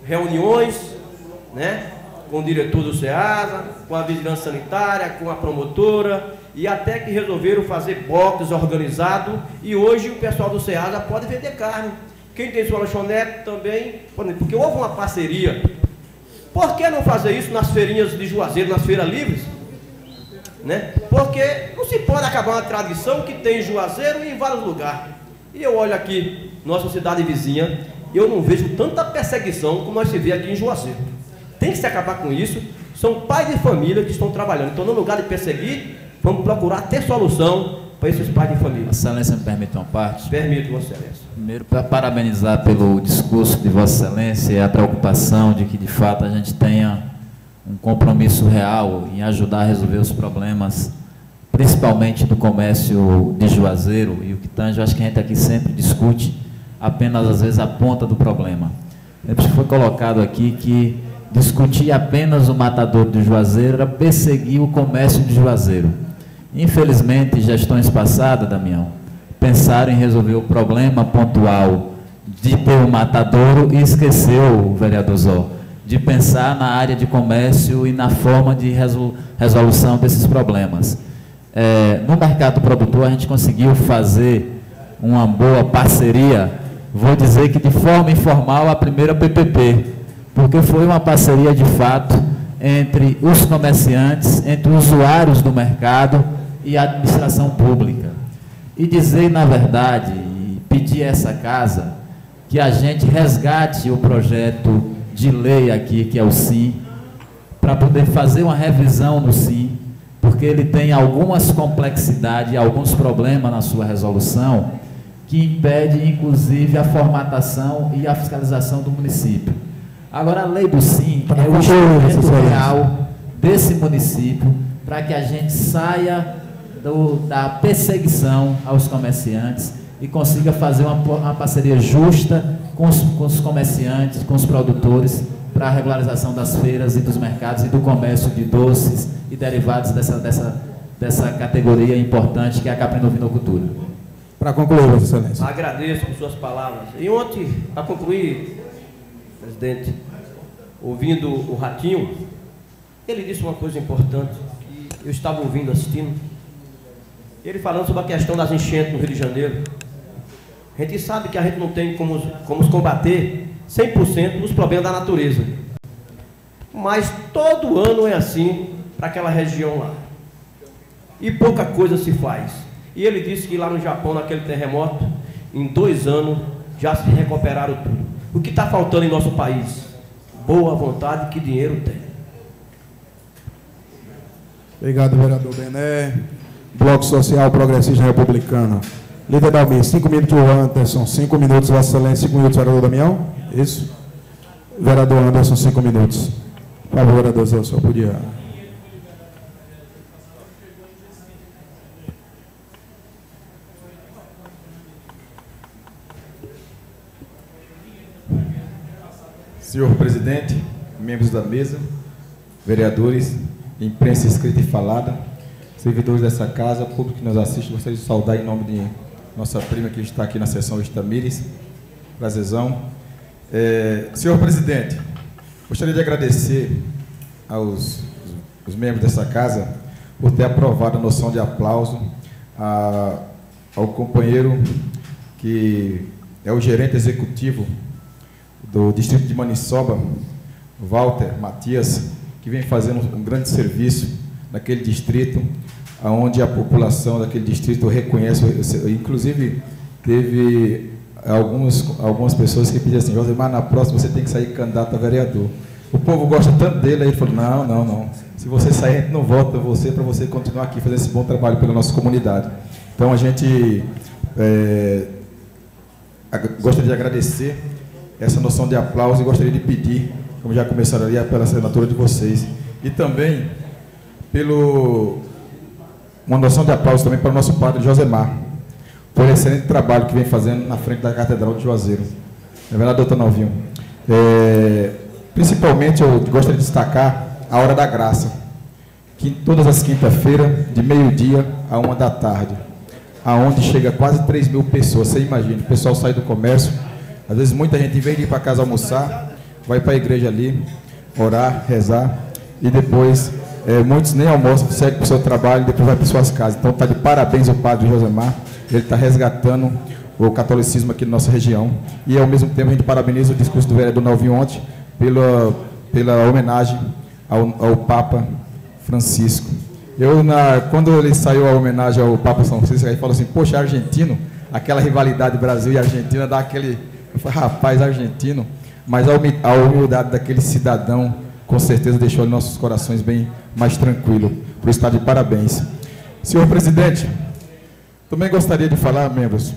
G: reuniões, né, com o diretor do SEASA, com a vigilância sanitária, com a promotora, e até que resolveram fazer boxes organizados, e hoje o pessoal do SEASA pode vender carne. Quem tem sua lanchonete também, porque houve uma parceria. Por que não fazer isso nas feirinhas de Juazeiro, nas feiras livres? Né? Porque não se pode acabar uma tradição que tem em Juazeiro e em vários lugares. E eu olho aqui, nossa cidade vizinha, eu não vejo tanta perseguição como nós se vê aqui em Juazeiro. Tem que se acabar com isso. São pais de família que estão trabalhando. Então, no lugar de perseguir, vamos procurar ter solução para esses pais de família.
H: Vossa Excelência me permite uma parte?
G: Permito, Vossa Excelência.
H: Primeiro, para parabenizar pelo discurso de Vossa Excelência e a preocupação de que, de fato, a gente tenha um compromisso real em ajudar a resolver os problemas, principalmente do comércio de Juazeiro, e o que tange, eu acho que a gente aqui sempre discute apenas, às vezes, a ponta do problema. Foi colocado aqui que discutir apenas o matador de Juazeiro era perseguir o comércio de Juazeiro. Infelizmente, gestões passadas, Damião, pensaram em resolver o problema pontual de ter o matadouro e esqueceu, o vereador Zó, de pensar na área de comércio e na forma de resolução desses problemas. No mercado produtor, a gente conseguiu fazer uma boa parceria vou dizer que de forma informal, a primeira PPP, porque foi uma parceria de fato entre os comerciantes, entre os usuários do mercado e a administração pública. E dizer, na verdade, e pedir a essa casa que a gente resgate o projeto de lei aqui, que é o SIM, para poder fazer uma revisão no SIM, porque ele tem algumas complexidades e alguns problemas na sua resolução que impede, inclusive, a formatação e a fiscalização do município. Agora, a lei do SIM é o instrumento real desse município para que a gente saia da perseguição aos comerciantes e consiga fazer uma parceria justa com os comerciantes, com os produtores, para a regularização das feiras e dos mercados e do comércio de doces e derivados dessa categoria importante que é a caprino-vinocultura.
A: Para concluir, Vossa Excelência.
G: Agradeço por suas palavras. E ontem, para concluir, presidente, ouvindo o Ratinho, ele disse uma coisa importante que eu estava ouvindo, assistindo. Ele falando sobre a questão das enchentes no Rio de Janeiro. A gente sabe que a gente não tem como combater 100% os problemas da natureza. Mas todo ano é assim para aquela região lá. E pouca coisa se faz. E ele disse que lá no Japão, naquele terremoto, em 2 anos, já se recuperaram tudo. O que está faltando em nosso país? Boa vontade, que dinheiro tem.
A: Obrigado, vereador Bené. Bloco Social Progressista Republicano. Líder Dalmir, 5 minutos, o Anderson, 5 minutos, Vossa Excelência, 5 minutos, vereador Damião. Isso. Vereador Anderson, 5 minutos. Por favor, vereador Zé, só podia.
I: Senhor presidente, membros da mesa, vereadores, imprensa escrita e falada, servidores dessa casa, público que nos assiste, gostaria de saudar em nome de nossa prima que está aqui na sessão Estamires, prazerzão. Senhor presidente, gostaria de agradecer aos membros dessa casa por ter aprovado a noção de aplauso ao companheiro que é o gerente executivo do distrito de Maniçoba, Walter Matias, que vem fazendo um grande serviço naquele distrito, onde a população daquele distrito reconhece, inclusive teve algumas pessoas que pediam assim: Josemar, na próxima você tem que sair candidato a vereador. O povo gosta tanto dele, aí ele falou: não, se você sair, a gente não vota você, para você continuar aqui fazendo esse bom trabalho pela nossa comunidade. Então a gente gostaria de agradecer essa noção de aplauso e gostaria de pedir, como já começaram ali, pela assinatura de vocês. E também uma noção de aplauso também para o nosso padre Josemar, por excelente trabalho que vem fazendo na frente da Catedral de Juazeiro. É verdade, doutor Nalvinho? Principalmente eu gostaria de destacar a Hora da Graça, que todas as quintas-feiras, de meio-dia a 1 da tarde, aonde chega quase 3 mil pessoas. Você imagina, o pessoal sai do comércio, às vezes muita gente, em vez de ir para casa almoçar, vai para a igreja ali, orar, rezar, e depois muitos nem almoçam, seguem para o seu trabalho e depois vai para suas casas. Então está de parabéns o padre Josemar, ele está resgatando o catolicismo aqui na nossa região, e ao mesmo tempo a gente parabeniza o discurso do vereador Nalvinho ontem pela homenagem ao Papa Francisco. Quando ele saiu a homenagem ao Papa São Francisco, ele falou assim: poxa, argentino, aquela rivalidade Brasil e Argentina dá aquele... Eu falei: rapaz, argentino, mas a humildade daquele cidadão com certeza deixou nossos corações bem mais tranquilos. Por isso está de parabéns. Senhor presidente, também gostaria de falar, membros,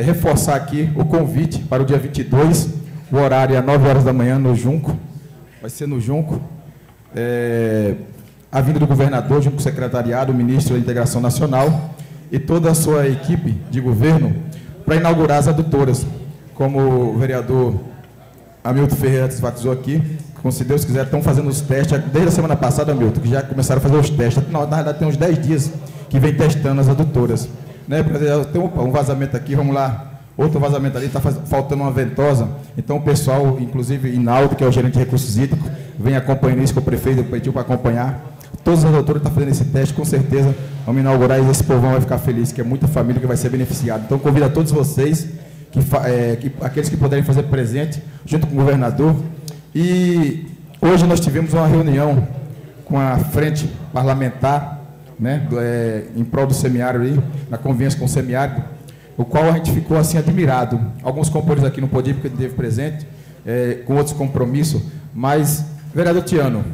I: reforçar aqui o convite para o dia 22, o horário é às 9 horas da manhã no Junco, vai ser no Junco, a vinda do governador, junto com o secretariado, o ministro da Integração Nacional e toda a sua equipe de governo, para inaugurar as adutoras, como o vereador Hamilton Ferreira enfatizou aqui. Se Deus quiser, estão fazendo os testes, desde a semana passada, Hamilton, que já começaram a fazer os testes. Na verdade, tem uns 10 dias que vem testando as adutoras. Né? Tem um vazamento aqui, vamos lá, outro vazamento ali, está faltando uma ventosa. Então, o pessoal, inclusive Inaldo, que é o gerente de recursos hídricos, vem acompanhando isso, que o prefeito pediu para acompanhar. Todas as adutoras estão fazendo esse teste, com certeza vamos inaugurar e esse povão vai ficar feliz, que é muita família que vai ser beneficiada. Então, convido a todos vocês aqueles que puderem fazer presente, junto com o governador. E hoje nós tivemos uma reunião com a frente parlamentar, né, em prol do semiárido, aí, na convivência com o semiárido, o qual a gente ficou assim admirado. Alguns companheiros aqui não podiam porque não teve presente, com outros compromissos, mas, vereador Tiano,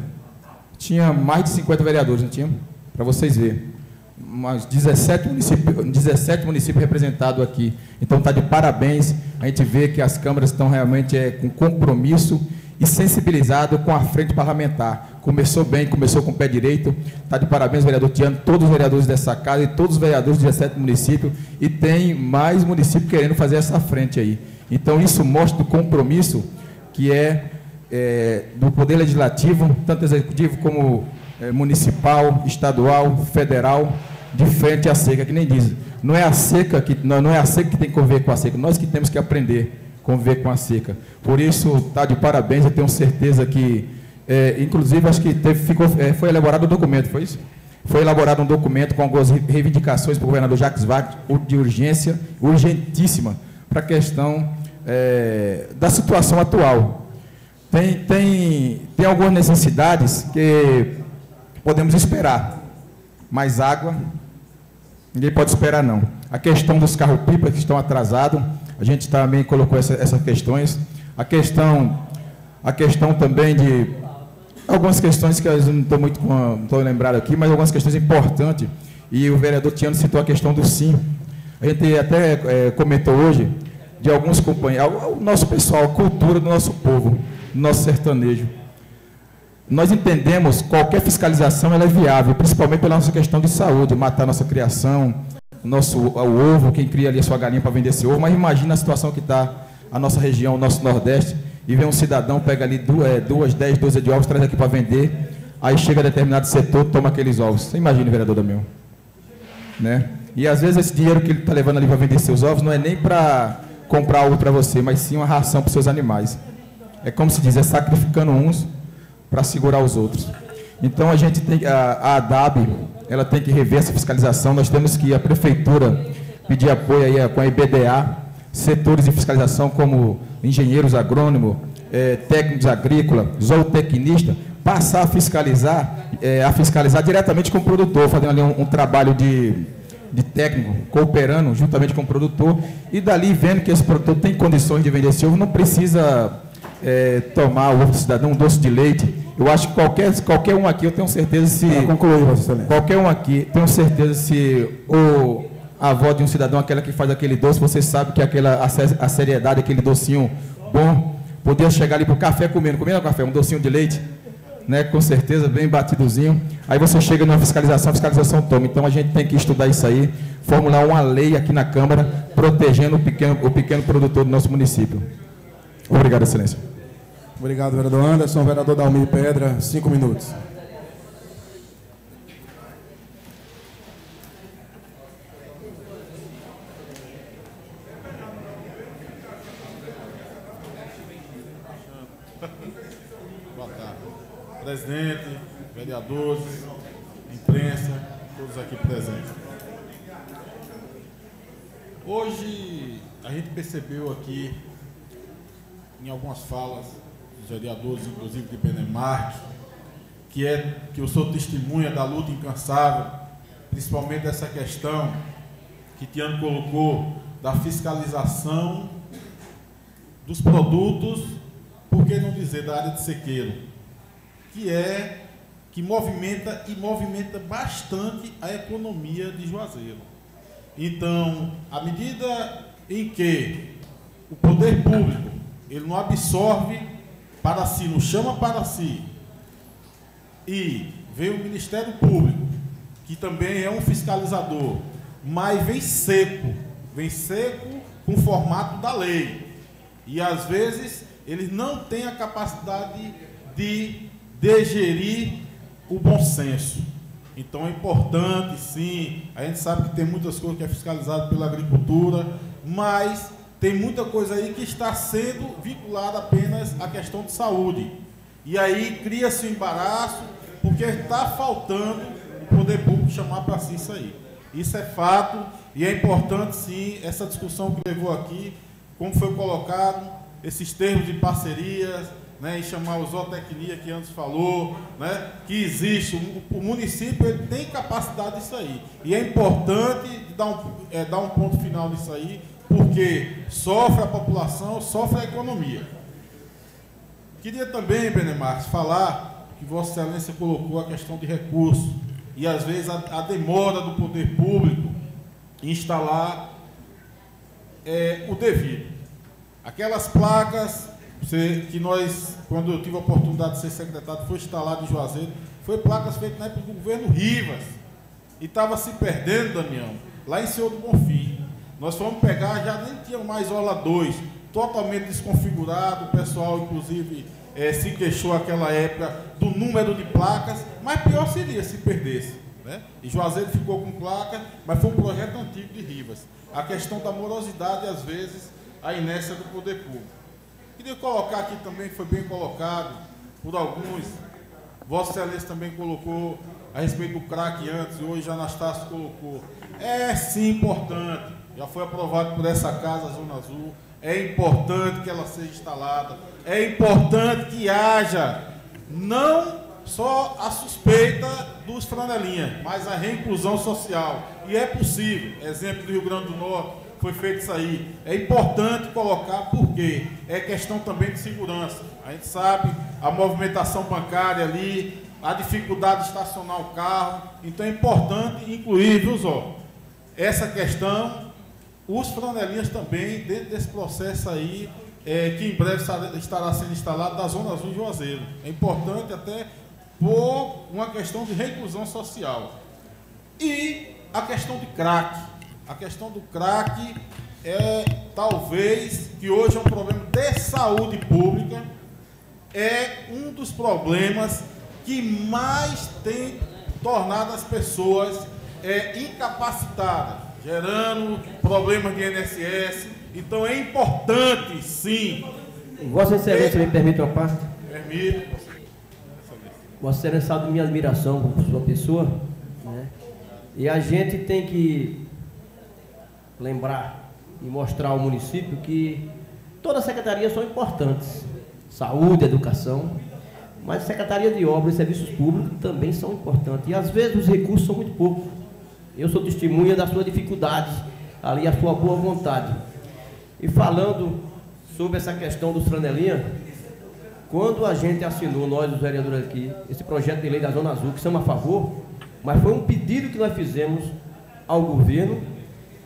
I: tinha mais de 50 vereadores, não tinha? Para vocês verem. Mas 17 municípios representados aqui. Então está de parabéns. A gente vê que as câmaras estão realmente com compromisso e sensibilizado com a frente parlamentar. Começou bem, começou com o pé direito. Está de parabéns, vereador Tiano, todos os vereadores dessa casa e todos os vereadores de 17 municípios. E tem mais municípios querendo fazer essa frente aí. Então isso mostra o compromisso que do Poder Legislativo, tanto executivo como municipal, estadual, federal, de frente à seca, que nem diz. Não é a seca que tem que conviver com a seca, nós que temos que aprender a conviver com a seca. Por isso, está de parabéns, eu tenho certeza que, inclusive, acho que foi elaborado um documento, foi isso? Foi elaborado um documento com algumas reivindicações para o governador Jacques Wagner, de urgência, urgentíssima, para a questão da situação atual. Tem algumas necessidades que podemos esperar, mas água, ninguém pode esperar não. A questão dos carros-pipa que estão atrasados, a gente também colocou essas questões. A questão também de algumas questões que eu não estou lembrado aqui, mas algumas questões importantes, e o vereador Tiano citou a questão do SIM. A gente até comentou hoje de alguns companheiros, o nosso pessoal, a cultura do nosso povo, do nosso sertanejo. Nós entendemos que qualquer fiscalização ela é viável, principalmente pela nossa questão de saúde, matar a nossa criação, o ovo, quem cria ali a sua galinha para vender esse ovo, mas imagina a situação que está a nossa região, o nosso Nordeste, e vem um cidadão, pega ali 10, 12 de ovos, traz aqui para vender, aí chega a determinado setor, toma aqueles ovos. Você imagina, vereador Damião? Né? E às vezes esse dinheiro que ele está levando ali para vender seus ovos não é nem para comprar ovo para você, mas sim uma ração para os seus animais. É como se diz, é sacrificando uns para segurar os outros. Então a gente tem, a ADAB, ela tem que rever essa fiscalização. Nós temos que a prefeitura pedir apoio aí com a IBDA, setores de fiscalização como engenheiros agrônomos, técnicos agrícolas, zootecnistas, passar a fiscalizar diretamente com o produtor, fazendo ali um trabalho de técnico, cooperando juntamente com o produtor, e dali vendo que esse produtor tem condições de vender esse ovo, não precisa tomar o ovo do cidadão, um doce de leite. Eu acho que qualquer um aqui, eu tenho certeza se...
A: concluir, Vossa Excelência.
I: Qualquer um aqui, tenho certeza se a avó de um cidadão, aquela que faz aquele doce, você sabe que a seriedade, aquele docinho bom, podia chegar ali para o café comendo café, um docinho de leite, né, com certeza, bem batidozinho. Aí você chega numa fiscalização, a fiscalização toma. Então a gente tem que estudar isso aí, formular uma lei aqui na Câmara, protegendo o pequeno produtor do nosso município. Obrigado, Excelência.
A: Obrigado, vereador Anderson. Vereador Dalmir Pedra, 5 minutos.
J: Boa tarde. Presidente, vereadores, imprensa, todos aqui presentes. Hoje a gente percebeu aqui, em algumas falas dos vereadores, inclusive de Benemarque, que eu sou testemunha da luta incansável, principalmente dessa questão que Tiano colocou, da fiscalização dos produtos, por que não dizer da área de sequeiro, que movimenta bastante a economia de Juazeiro. Então, à medida em que o poder público ele não absorve para si, não chama para si, e vem o Ministério Público, que também é um fiscalizador, mas vem seco com o formato da lei, e às vezes eles não têm a capacidade de digerir o bom senso. Então é importante, sim, a gente sabe que tem muitas coisas que é fiscalizado pela agricultura, mas tem muita coisa aí que está sendo vinculada apenas à questão de saúde. E aí cria-se um embaraço, porque está faltando o poder público chamar para si isso aí. Isso é fato, e é importante, sim, essa discussão que levou aqui, como foi colocado, esses termos de parcerias, né, em chamar o zootecnia que antes falou, né, que existe, o município ele tem capacidade disso aí. E é importante dar um ponto final nisso aí, porque sofre a população, sofre a economia. Queria também, Benemarques, falar que Vossa Excelência colocou a questão de recursos e, às vezes, a demora do poder público em instalar o devido. Aquelas placas que nós, quando eu tive a oportunidade de ser secretário, foi instalado em Juazeiro, foi placas feitas na época do governo Rivas, e estava se perdendo, Damião, lá em Senhor do Bonfim. Nós fomos pegar, já nem tinha mais Orla 2, totalmente desconfigurado, o pessoal, inclusive, se queixou naquela época do número de placas, mas pior seria se perdesse, né? E Juazeiro ficou com placa, mas foi um projeto antigo de Rivas. A questão da morosidade, às vezes, a inércia do poder público. Queria colocar aqui também, foi bem colocado por alguns, Vossa Excelência também colocou a respeito do crack antes, e hoje Anastácio colocou. É sim importante, já foi aprovado por essa casa, a Zona Azul, é importante que ela seja instalada, é importante que haja não só a suspeita dos franelinhas, mas a reinclusão social. E é possível, exemplo do Rio Grande do Norte, foi feito isso aí. É importante colocar porque é questão também de segurança. A gente sabe a movimentação bancária ali, a dificuldade de estacionar o carro. Então é importante incluir, viu, Zó, essa questão, os franelinhas também, dentro desse processo aí, que em breve estará sendo instalado da Zona Azul de Juazeiro. É importante até por uma questão de reinclusão social. E a questão de crack. A questão do crack é, talvez, que hoje é um problema de saúde pública, é um dos problemas que mais tem tornado as pessoas incapacitadas, gerando problemas de INSS. Então é importante, sim.
G: Vossa Excelência, me permite uma parte?
J: Permito.
G: Vossa Excelência sabe da minha admiração por sua pessoa, né? E a gente tem que lembrar e mostrar ao município que todas as secretarias são importantes, saúde, educação, mas a Secretaria de Obras e Serviços Públicos também são importantes, e às vezes os recursos são muito poucos. Eu sou testemunha da sua dificuldade, ali a sua boa vontade. E falando sobre essa questão dos franelinhas, quando a gente assinou, nós os vereadores aqui, esse projeto de lei da Zona Azul, que somos a favor, mas foi um pedido que nós fizemos ao governo,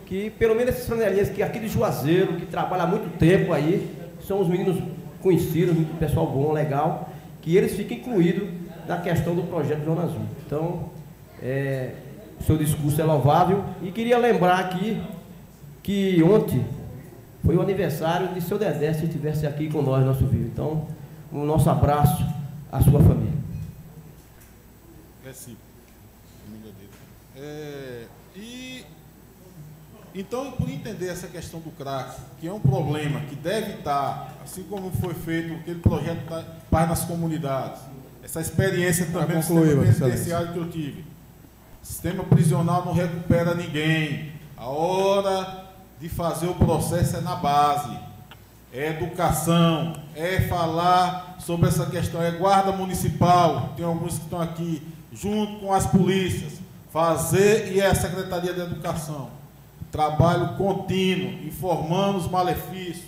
G: que pelo menos esses franelinhas que aqui de Juazeiro, que trabalham há muito tempo aí, são os meninos conhecidos, um pessoal bom, legal, que eles fiquem incluídos na questão do projeto Zona Azul. Então, o seu discurso é louvável, e queria lembrar aqui que ontem foi o aniversário de seu Dedé, se estivesse aqui com nós, nosso vivo. Então, o nosso abraço à sua família.
J: Então, por entender essa questão do crack, que é um problema que deve estar, assim como foi feito aquele projeto Paz nas Comunidades, essa experiência também do sistema penitenciário que eu tive. O sistema prisional não recupera ninguém. A hora de fazer o processo é na base. É educação, é falar sobre essa questão, é guarda municipal, tem alguns que estão aqui, junto com as polícias, fazer, e é a Secretaria de Educação. Trabalho contínuo, informando os malefícios,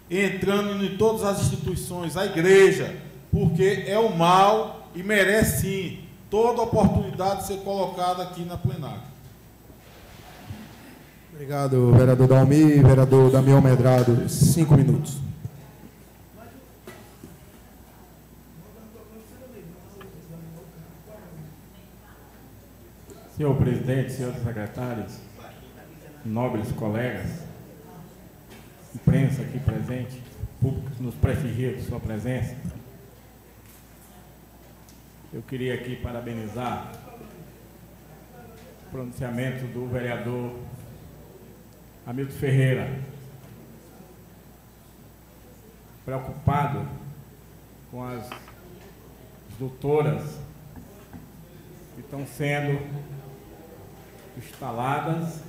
J: entrando em todas as instituições, a igreja, porque é o mal e merece sim toda a oportunidade de ser colocada aqui na plenária.
A: Obrigado, vereador Dalmi. Vereador Damião Medrado, 5 minutos.
K: Senhor presidente, senhores secretários, nobres colegas, imprensa aqui presente, público que nos prestigia com sua presença, eu queria aqui parabenizar o pronunciamento do vereador Hamilton Ferreira, preocupado com as doutoras que estão sendo instaladas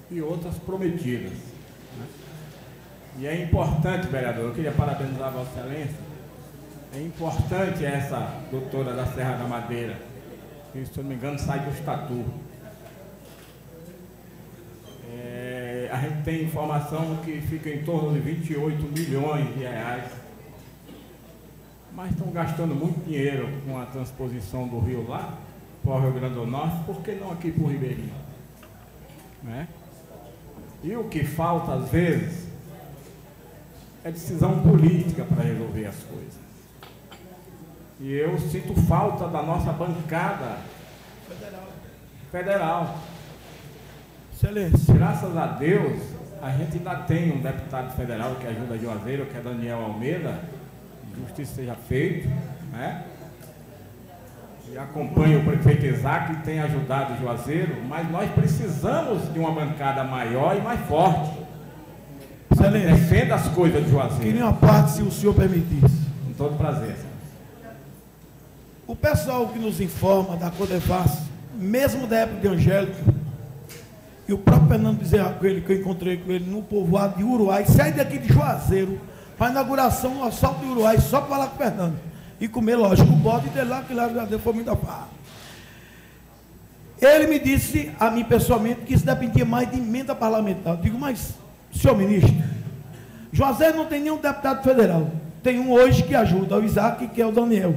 K: e outras prometidas, né? E é importante, vereador, eu queria parabenizar a Vossa Excelência, é importante essa doutora da Serra da Madeira, que, se eu não me engano, sai do estatuto. A gente tem informação que fica em torno de 28 milhões de reais, mas estão gastando muito dinheiro com a transposição do rio lá para o Rio Grande do Norte, por que não aqui para o Ribeirinho? Né? E o que falta, às vezes, é decisão política para resolver as coisas. E eu sinto falta da nossa bancada federal.
E: Excelência.
K: Graças a Deus, a gente ainda tem um deputado federal que ajuda Juazeiro, que é Daniel Almeida, justiça seja feita, né? E acompanha o prefeito Isaac, que tem ajudado Juazeiro, mas nós precisamos de uma bancada maior e mais forte.
E: Excelência.
K: Defenda as coisas de Juazeiro.
E: Queria uma parte, se o senhor permitisse.
K: Com todo prazer.
E: O pessoal que nos informa da Codevas, mesmo da época de Angélica, e o próprio Fernando Bezerra Coelho, que eu encontrei com ele no povoado de Uruai, sai daqui de Juazeiro para a inauguração no assalto de Uruai, só para falar com o Fernando. E comer, lógico, o bode de lá, que lá Juazeiro foi muita farra. Ele me disse, a mim pessoalmente, que isso dependia mais de emenda parlamentar. Eu digo, mas, senhor ministro, Juazeiro não tem nenhum deputado federal. Tem um hoje que ajuda, o Isaac, que é o Daniel.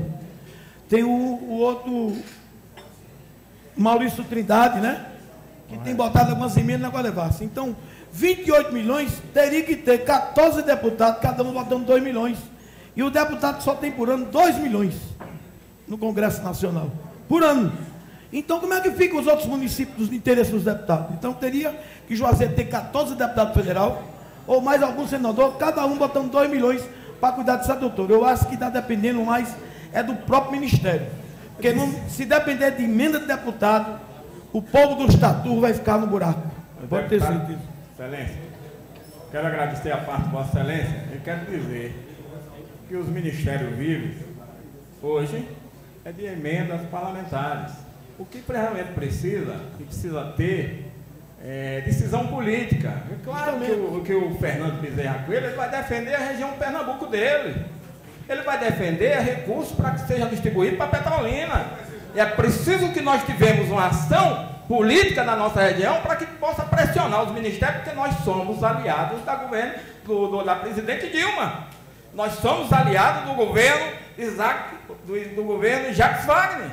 E: Tem o outro, Maurício Trindade, né? Que tem botado algumas emendas na Guarevassa. Então, 28 milhões, teria que ter 14 deputados, cada um botando 2 milhões. E o deputado só tem por ano 2 milhões no Congresso Nacional. Por ano. Então, como é que ficam os outros municípios dos interesses dos deputados? Então, teria que Juazeiro ter 14 deputados federal, ou mais algum senador, cada um botando 2 milhões para cuidar dessa doutora. Eu acho que está dependendo mais é do próprio Ministério. Porque não, se depender de emenda de deputado, o povo do estatuto vai ficar no buraco. Pode ter certeza.
K: Excelência, quero agradecer a parte de Vossa Excelência. Eu quero dizer que os ministérios vivem hoje é de emendas parlamentares. O que realmente precisa ter é decisão política. É claro que o Fernando Bezerra Coelho ele vai defender a região Pernambuco dele. Ele vai defender recursos para que seja distribuído para Petrolina. E é preciso que nós tivemos uma ação política na nossa região para que possa pressionar os ministérios, porque nós somos aliados da governo da presidente Dilma. Nós somos aliados do governo Isaac, do governo Jacques Wagner.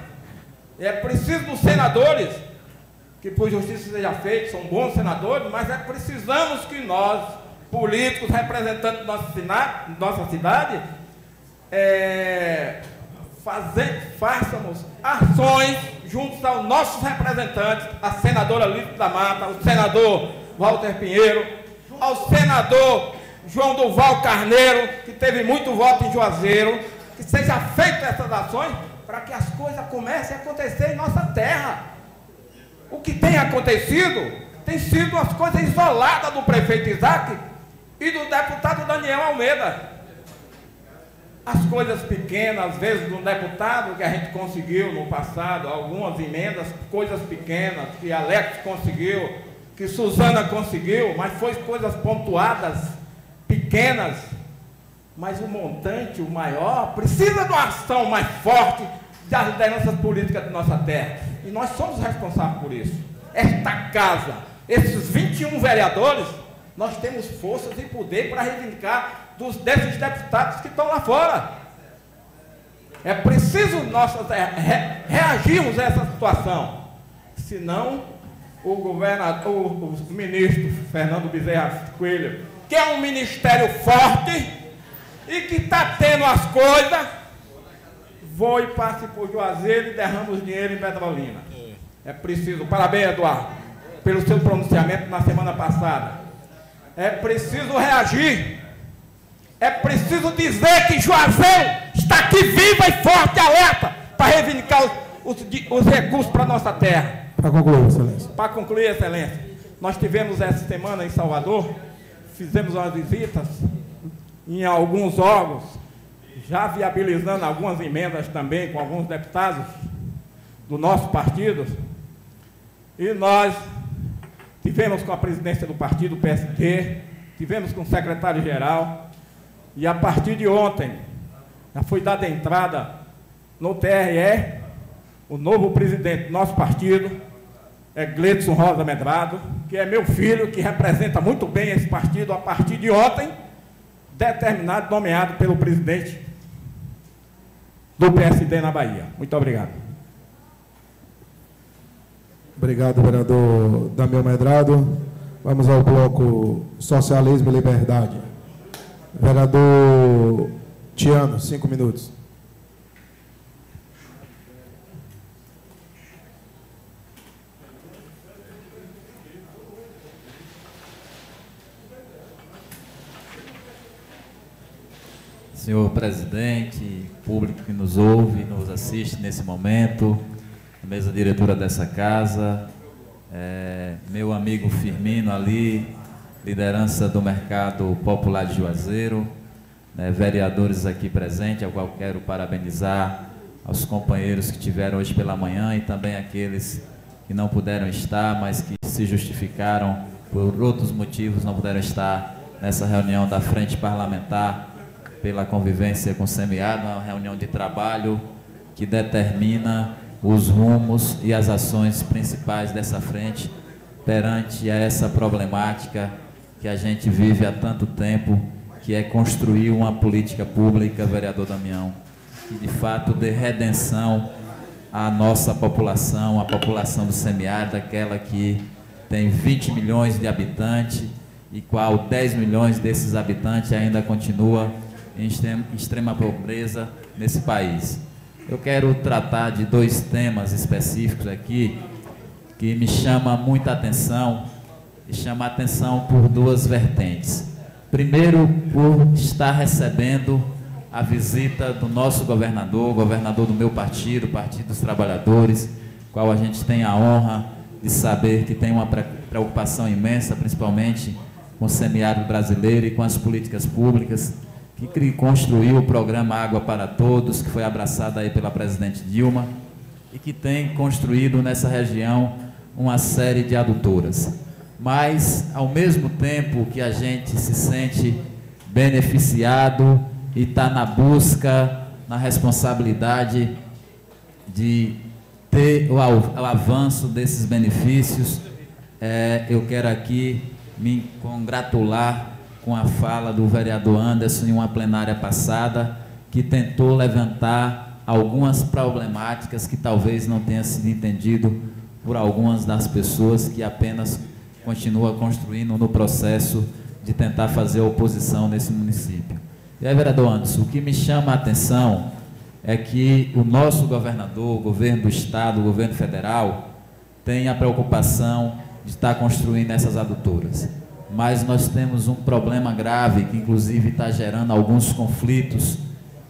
K: E é preciso dos senadores, que por justiça seja feita, são bons senadores, mas precisamos que nós, políticos, representantes da nossa cidade, façamos ações juntos aos nossos representantes, a senadora Lídia da Mata, o senador Walter Pinheiro, ao senador João Duval Carneiro, que teve muito voto em Juazeiro, que seja feitas essas ações para que as coisas comecem a acontecer em nossa terra. O que tem acontecido tem sido as coisas isoladas do prefeito Isaac e do deputado Daniel Almeida. As coisas pequenas, às vezes, do deputado que a gente conseguiu no passado, algumas emendas, coisas pequenas, que Alex conseguiu, que Suzana conseguiu, mas foi coisas pontuadas, pequenas, mas o montante, o maior, precisa de uma ação mais forte das lideranças políticas de nossa terra. E nós somos responsáveis por isso. Esta casa, esses 21 vereadores, nós temos forças e poder para reivindicar desses deputados que estão lá fora. É preciso nós reagirmos a essa situação. Senão, o ministro Fernando Bezerra Coelho, que é um ministério forte e que está tendo as coisas, vou e passe por Juazeiro e derrama os dinheiro em Petrolina. É preciso, parabéns, Eduardo, pelo seu pronunciamento na semana passada. É preciso reagir. É preciso dizer que Juazeiro está aqui viva e forte, alerta, para reivindicar os recursos para a nossa terra.
A: Para concluir, Excelência.
K: Para concluir, Excelência, nós tivemos essa semana em Salvador, fizemos umas visitas em alguns órgãos, já viabilizando algumas emendas também com alguns deputados do nosso partido, e nós tivemos com a presidência do partido, PSD, tivemos com o secretário-geral, e a partir de ontem, já foi dada entrada no TRE, o novo presidente do nosso partido, é Gleidson Rosa Medrado, que é meu filho, que representa muito bem esse partido, a partir de ontem, determinado, nomeado pelo presidente do PSD na Bahia. Muito obrigado.
A: Obrigado, vereador Damião Medrado. Vamos ao bloco Socialismo e Liberdade. Vereador Tiano, 5 minutos.
H: Senhor presidente, público que nos ouve, nos assiste nesse momento, a mesa diretora dessa casa, meu amigo Firmino ali, liderança do Mercado Popular de Juazeiro, vereadores aqui presentes, ao qual quero parabenizar aos companheiros que tiveram hoje pela manhã e também aqueles que não puderam estar, mas que se justificaram por outros motivos, não puderam estar nessa reunião da Frente Parlamentar pela convivência com o SEMIAR, uma reunião de trabalho que determina os rumos e as ações principais dessa frente perante a essa problemática que a gente vive há tanto tempo, que é construir uma política pública, vereador Damião, que de fato dê redenção à nossa população, a população do SEMIAR, daquela que tem 20 milhões de habitantes e qual 10 milhões desses habitantes ainda continua em extrema pobreza nesse país. Eu quero tratar de 2 temas específicos aqui que me chamam muita atenção, e chama a atenção por 2 vertentes. Primeiro, por estar recebendo a visita do nosso governador, governador do meu partido, Partido dos Trabalhadores, qual a gente tem a honra de saber que tem uma preocupação imensa, principalmente com o semiárido brasileiro e com as políticas públicas, que construiu o programa Água para Todos, que foi abraçado aí pela presidente Dilma, e que tem construído nessa região uma série de adutoras. Mas, ao mesmo tempo que a gente se sente beneficiado e está na busca, na responsabilidade de ter o avanço desses benefícios, eu quero aqui me congratular com a fala do vereador Anderson em uma plenária passada, que tentou levantar algumas problemáticas que talvez não tenha sido entendido por algumas das pessoas que apenas continuam construindo no processo de tentar fazer oposição nesse município. E aí, vereador Anderson, o que me chama a atenção é que o nosso governador, o governo do estado, o governo federal, tem a preocupação de estar construindo essas adutoras. Mas nós temos um problema grave, que inclusive está gerando alguns conflitos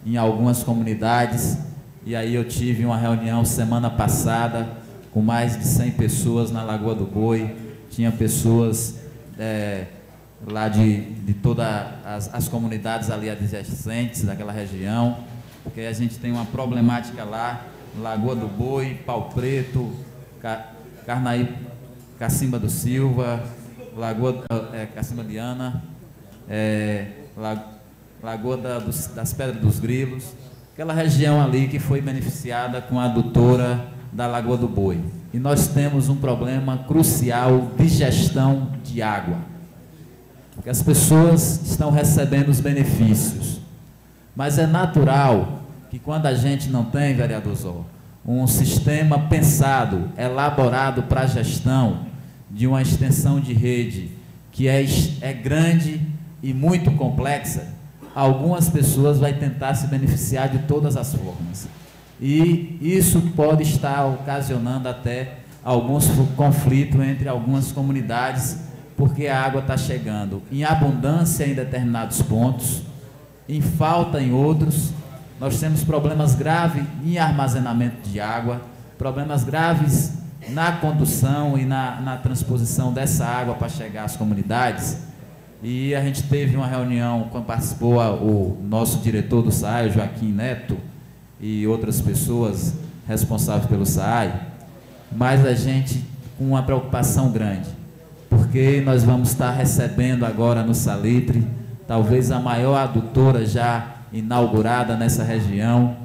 H: em algumas comunidades, e aí eu tive uma reunião semana passada com mais de 100 pessoas na Lagoa do Boi, tinha pessoas lá de todas as comunidades ali adjacentes daquela região, porque a gente tem uma problemática lá, Lagoa do Boi, Pau Preto, Carnaí, Cacimba do Silva, Lagoa Cacimba de Ana, Lagoa das Pedras dos Grilos, aquela região ali que foi beneficiada com a adutora da Lagoa do Boi. E nós temos um problema crucial de gestão de água, porque as pessoas estão recebendo os benefícios, mas é natural que quando a gente não tem, vereador Zó, um sistema pensado, elaborado para a gestão de uma extensão de rede que é grande e muito complexa, algumas pessoas vão tentar se beneficiar de todas as formas. E isso pode estar ocasionando até alguns conflitos entre algumas comunidades, porque a água está chegando em abundância em determinados pontos, em falta em outros. Nós temos problemas graves em armazenamento de água, problemas graves na condução e na transposição dessa água para chegar às comunidades. E a gente teve uma reunião, quando participou o nosso diretor do SAI, Joaquim Neto, e outras pessoas responsáveis pelo SAI, mas a gente com uma preocupação grande, porque porque nós vamos estar recebendo agora no Salitre, talvez a maior adutora já inaugurada nessa região,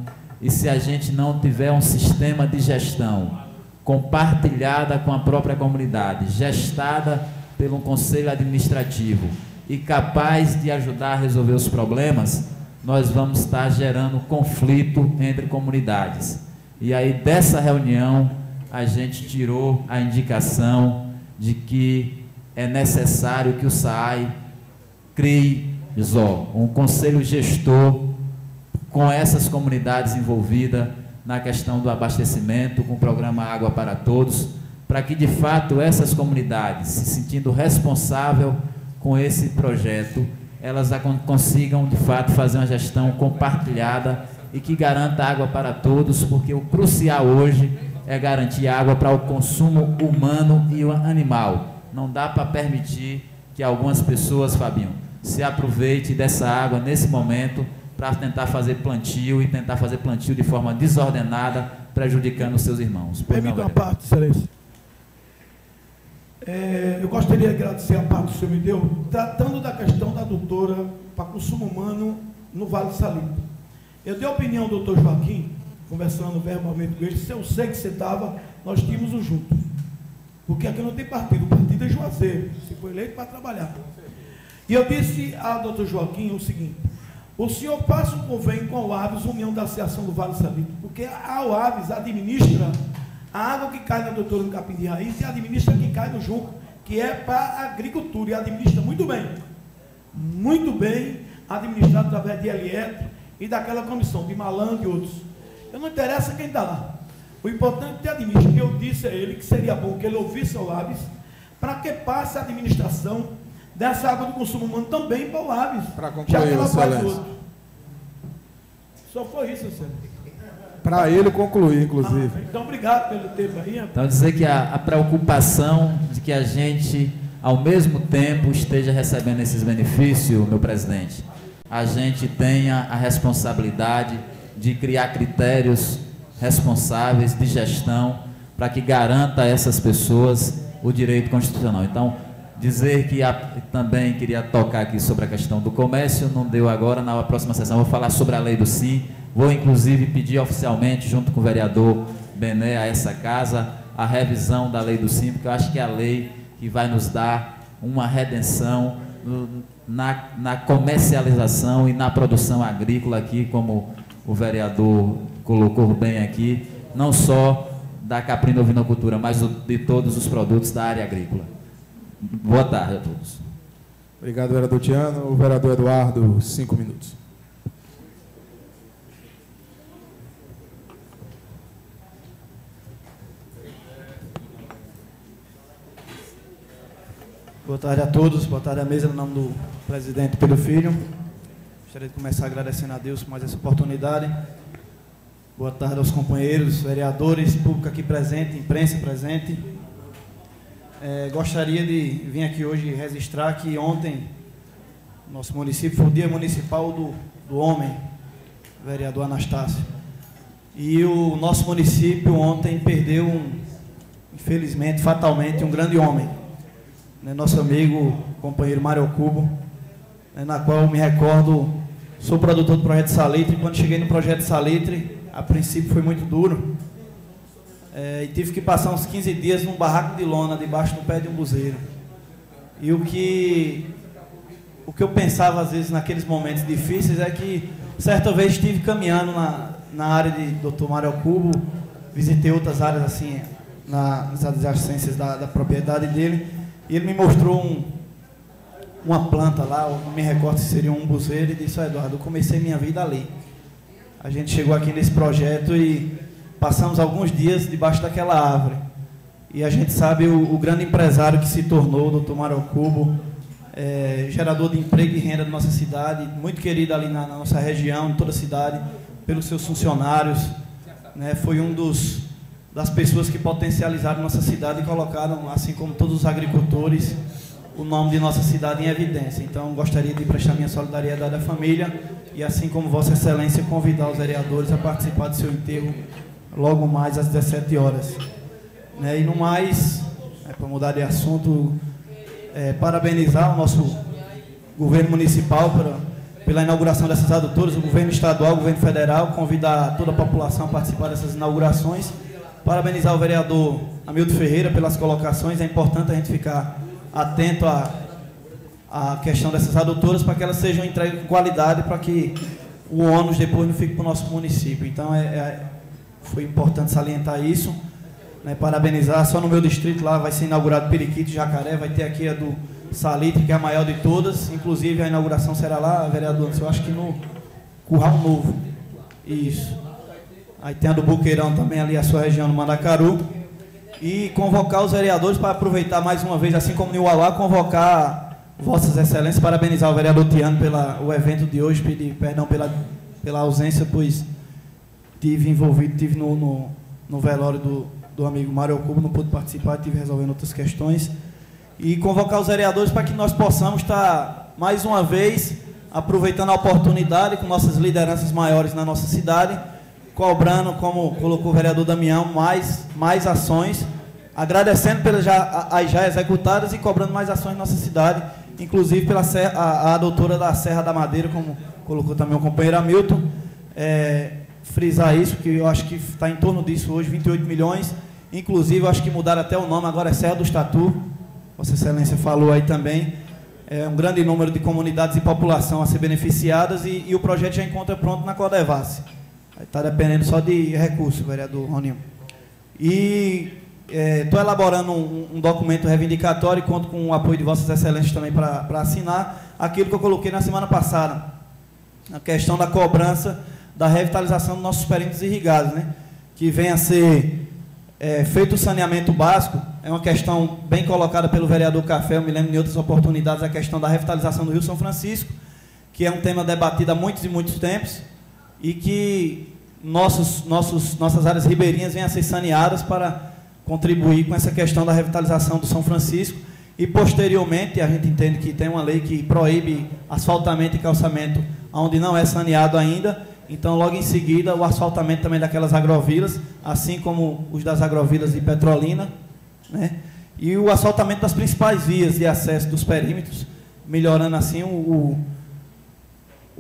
H: e se a gente não tiver um sistema de gestão compartilhada com a própria comunidade, gestada pelo conselho administrativo e capaz de ajudar a resolver os problemas, nós vamos estar gerando conflito entre comunidades. E aí dessa reunião a gente tirou a indicação de que é necessário que o SAAI crie um conselho gestor com essas comunidades envolvidas na questão do abastecimento, com o programa Água para Todos, para que de fato essas comunidades, se sentindo responsável com esse projeto, elas consigam de fato fazer uma gestão compartilhada e que garanta água para todos, porque o crucial hoje é garantir água para o consumo humano e animal. Não dá para permitir que algumas pessoas, Fabinho, se aproveite dessa água nesse momento para tentar fazer plantio e tentar fazer plantio de forma desordenada, prejudicando os seus irmãos.
E: Permita uma parte, excelência. Eu gostaria de agradecer a parte que o senhor me deu, tratando da questão da adutora para consumo humano no Vale do Salitre. Eu dei a opinião do doutor Joaquim, conversando verbalmente com ele, se eu sei que você estava, nós tínhamos o junto. Porque aqui não tem partido, o partido é Juazeiro, você foi eleito para trabalhar. E eu disse ao doutor Joaquim o seguinte: o senhor faça um convênio com a UAVES, União da Associação do Vale do Salitre, porque a UAVES administra a água que cai na doutora no Capim de Raiz e administra que cai no Junco, que é para a agricultura, e administra muito bem administrado através de Eliette e daquela comissão, de Malandro e outros. Eu não interessa quem está lá. O importante é que administra. Eu disse a ele que seria bom que ele ouvisse a UAVES para que passe a administração dessa água do consumo humano também para o UAVES.
A: Para concluir, excelência.
E: Só foi isso, excelência.
A: Para ele concluir, inclusive.
E: Então, obrigado pelo tempo aí.
H: Então, dizer que a preocupação de que a gente, ao mesmo tempo, esteja recebendo esses benefícios, meu presidente, a gente tenha a responsabilidade de criar critérios responsáveis de gestão para que garanta a essas pessoas o direito constitucional. Então, dizer que também queria tocar aqui sobre a questão do comércio, não deu agora, na próxima sessão vou falar sobre a lei do SIM, vou inclusive pedir oficialmente, junto com o vereador Bené, a essa casa, a revisão da lei do SIM, porque eu acho que é a lei que vai nos dar uma redenção na comercialização e na produção agrícola aqui, como o vereador colocou bem aqui, não só da caprino-ovinocultura, mas de todos os produtos da área agrícola. Boa tarde a todos.
A: Obrigado, vereador Tiano. O vereador Eduardo, 5 minutos.
L: Boa tarde a todos, boa tarde à mesa, no nome do presidente Pedro Filho. Gostaria de começar agradecendo a Deus por mais essa oportunidade. Boa tarde aos companheiros, vereadores, público aqui presente, imprensa presente. Gostaria de vir aqui hoje registrar que ontem, nosso município, foi o Dia Municipal do Homem, vereador Anastácio. E o nosso município ontem perdeu, infelizmente, fatalmente, um grande homem, né, nosso amigo, companheiro Mário Cubo, né, na qual eu me recordo, sou produtor do Projeto Salitre, e quando cheguei no Projeto Salitre, a princípio foi muito duro, e tive que passar uns 15 dias num barraco de lona, debaixo do pé de um buzeiro. E o que eu pensava, às vezes, naqueles momentos difíceis, é que, certa vez, estive caminhando na área de Dr. Mário Cubo, visitei outras áreas, assim, nas adjacências da propriedade dele, e ele me mostrou uma planta lá, eu não me recordo se seria um buzeiro, e disse: Eduardo, eu comecei minha vida ali. A gente chegou aqui nesse projeto e passamos alguns dias debaixo daquela árvore. E a gente sabe o grande empresário que se tornou o Dr. Mário Cubo, gerador de emprego e renda da nossa cidade, muito querido ali na nossa região, em toda a cidade, pelos seus funcionários, né? Foi das pessoas que potencializaram nossa cidade e colocaram, assim como todos os agricultores, o nome de nossa cidade em evidência. Então, gostaria de prestar minha solidariedade à família e, assim como Vossa Excelência, convidar os vereadores a participar do seu enterro logo mais às 17 horas. E no mais, para mudar de assunto, parabenizar o nosso governo municipal pela inauguração dessas adutoras, o governo estadual, o governo federal, convidar toda a população a participar dessas inaugurações. Parabenizar o vereador Hamilton Ferreira pelas colocações. É importante a gente ficar atento à questão dessas adutoras para que elas sejam entregues com qualidade, para que o ônus depois não fique para o nosso município. Então, foi importante salientar isso. Né, parabenizar, só no meu distrito lá vai ser inaugurado Periquito, Jacaré, vai ter aqui a do Salitre, que é a maior de todas, inclusive a inauguração será lá, vereador, eu acho que no Curral Novo, isso. Aí tem a do Boqueirão também, ali a sua região no Mandacaru, e convocar os vereadores para aproveitar mais uma vez, assim como no Uauá, convocar Vossas Excelências, parabenizar o vereador Tiano pelo evento de hoje, pedir perdão pela ausência, pois tive no velório do amigo Mário Cubo, não pude participar, tive resolvendo outras questões, e convocar os vereadores para que nós possamos estar, mais uma vez, aproveitando a oportunidade com nossas lideranças maiores na nossa cidade, cobrando, como colocou o vereador Damião, mais ações, agradecendo pelas já executadas e cobrando mais ações na nossa cidade, inclusive pela a doutora da Serra da Madeira, como colocou também o companheiro Hamilton, frisar isso, que eu acho que está em torno disso hoje, 28 milhões, inclusive eu acho que mudaram até o nome, agora é Serra do Estatu, Vossa Excelência falou aí também, um grande número de comunidades e população a ser beneficiadas, e o projeto já encontra pronto na Codevasce. Está dependendo só de recurso, vereador Roninho. E estou elaborando um documento reivindicatório e conto com o apoio de Vossas Excelências também para assinar aquilo que eu coloquei na semana passada, a questão da cobrança da revitalização dos nossos perímetros irrigados, né? Que venha a ser feito o saneamento básico. É uma questão bem colocada pelo vereador Café, eu me lembro de outras oportunidades, a questão da revitalização do Rio São Francisco, que é um tema debatido há muitos e muitos tempos, e que nossas áreas ribeirinhas venham a ser saneadas para contribuir com essa questão da revitalização do São Francisco. E, posteriormente, a gente entende que tem uma lei que proíbe asfaltamento e calçamento onde não é saneado ainda. Então, logo em seguida, o asfaltamento também daquelas agrovilas, assim como os das agrovilas de Petrolina, né? E o asfaltamento das principais vias de acesso dos perímetros, melhorando assim o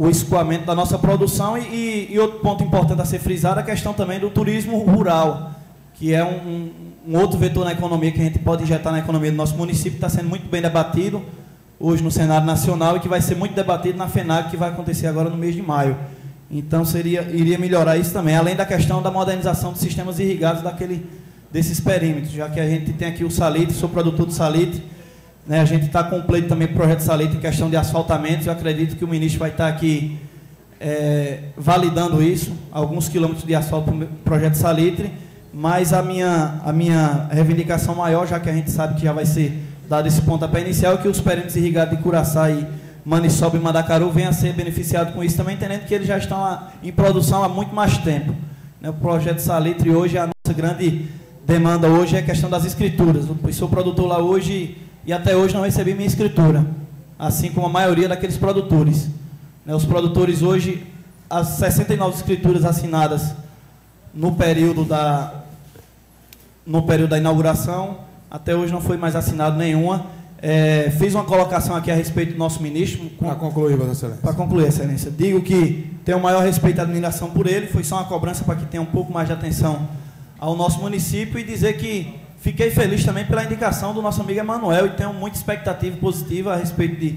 L: escoamento da nossa produção. E outro ponto importante a ser frisado é a questão também do turismo rural, que é um outro vetor na economia que a gente pode injetar na economia do nosso município, que está sendo muito bem debatido hoje no cenário nacional e que vai ser muito debatido na FENAG, que vai acontecer agora no mês de maio. Então, iria melhorar isso também, além da questão da modernização dos sistemas irrigados desses perímetros, já que a gente tem aqui o Salitre, sou produtor do Salitre, né, a gente está completo também com o projeto Salitre em questão de asfaltamentos. Eu acredito que o ministro vai estar aqui validando isso, alguns quilômetros de asfalto para o projeto Salitre, mas a minha reivindicação maior, já que a gente sabe que já vai ser dado esse pontapé inicial, é que os perímetros irrigados de Curaçá e Maniçoba e Mandacaru venham a ser beneficiados com isso também, entendendo que eles já estão em produção há muito mais tempo. O projeto Salitre hoje, a nossa grande demanda hoje é a questão das escrituras. Eu sou produtor lá hoje e até hoje não recebi minha escritura, assim como a maioria daqueles produtores. Os produtores hoje, as 69 escrituras assinadas no período da inauguração, até hoje não foi mais assinado nenhuma. Fiz uma colocação aqui a respeito do nosso ministro.
A: Para concluir, Vossa Excelência.
L: Para concluir, Excelência. Digo que tenho o maior respeito e admiração por ele, foi só uma cobrança para que tenha um pouco mais de atenção ao nosso município, e dizer que fiquei feliz também pela indicação do nosso amigo Emanuel, e tenho muita expectativa positiva a respeito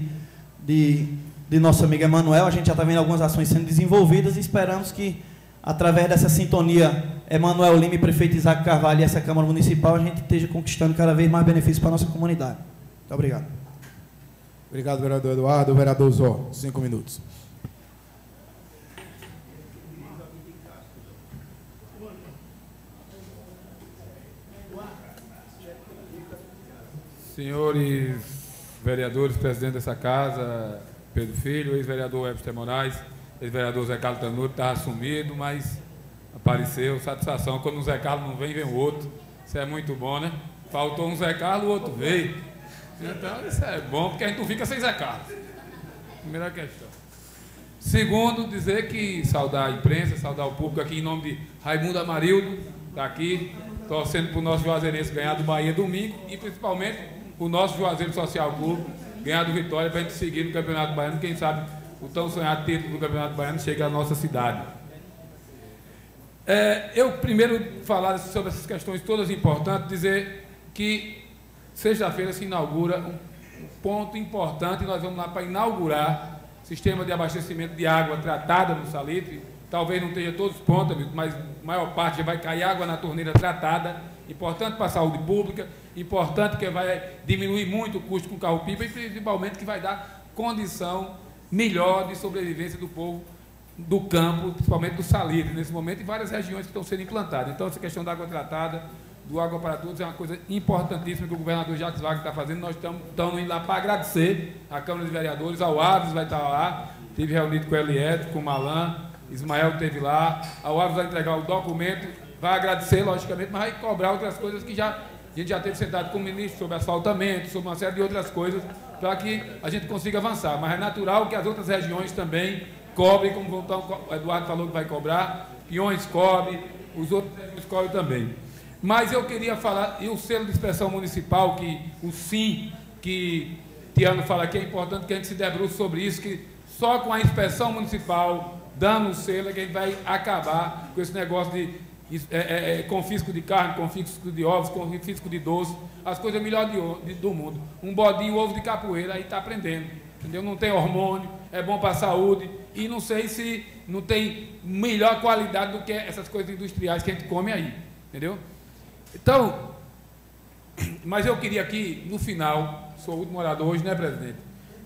L: de nosso amigo Emanuel. A gente já está vendo algumas ações sendo desenvolvidas e esperamos que, através dessa sintonia Emanuel Lima e prefeito Isaac Carvalho e essa Câmara Municipal, a gente esteja conquistando cada vez mais benefícios para a nossa comunidade. Muito obrigado.
A: Obrigado, vereador Eduardo. Vereador Zó, 5 minutos.
D: Senhores vereadores, presidente dessa casa, Pedro Filho, ex-vereador Webster Moraes, ex-vereador Zé Carlos Tanuri, estava assumido, mas apareceu. Satisfação, quando o Zé Carlos não vem, vem o outro. Isso é muito bom, né? Faltou um Zé Carlos, o outro veio. Então, isso é bom, porque a gente não fica sem Zé Carlos. Primeira questão. Segundo, dizer que saudar a imprensa, saudar o público aqui em nome de Raimundo Amarildo, está aqui, torcendo para o nosso Juazeirense ganhar do Bahia domingo, e principalmente o nosso Juazeiro Social Clube ganhar do Vitória para a gente seguir no Campeonato Baiano. Quem sabe o tão sonhado título do Campeonato Baiano chega à nossa cidade. Eu primeiro falar sobre essas questões todas importantes, dizer que sexta-feira se inaugura um ponto importante, nós vamos lá para inaugurar sistema de abastecimento de água tratada no Salitre. Talvez não tenha todos os pontos, mas a maior parte já vai cair água na torneira tratada, importante para a saúde pública, importante que vai diminuir muito o custo com o carro-pipa e principalmente que vai dar condição melhor de sobrevivência do povo do campo, principalmente do Salitre, nesse momento, em várias regiões que estão sendo implantadas. Então, essa questão da água tratada, do Água para Todos, é uma coisa importantíssima que o governador Jacques Wagner está fazendo. Nós estamos indo lá para agradecer à Câmara de Vereadores, ao Aves vai estar lá, estive reunido com o Eliette, com o Malan, Ismael esteve lá, ao Aves vai entregar o documento, vai agradecer, logicamente, mas vai cobrar outras coisas que a gente já teve sentado com o ministro sobre asfaltamento, sobre uma série de outras coisas, para que a gente consiga avançar. Mas é natural que as outras regiões também cobrem, como o Eduardo falou que vai cobrar, Piões cobre, os outros cobrem também. Mas eu queria falar, e o selo de inspeção municipal, que o SIM, que Tiano fala aqui, é importante que a gente se debruce sobre isso, que só com a inspeção municipal, dando o selo, é que a gente vai acabar com esse negócio de confisco de carne, confisco de ovos, confisco de doce, as coisas melhores do mundo. Um bodinho, ovo de capoeira, aí está aprendendo, entendeu? Não tem hormônio, é bom para a saúde, e não sei se não tem melhor qualidade do que essas coisas industriais que a gente come aí, entendeu? Então, mas eu queria aqui, no final, sou o último orador hoje, né, presidente?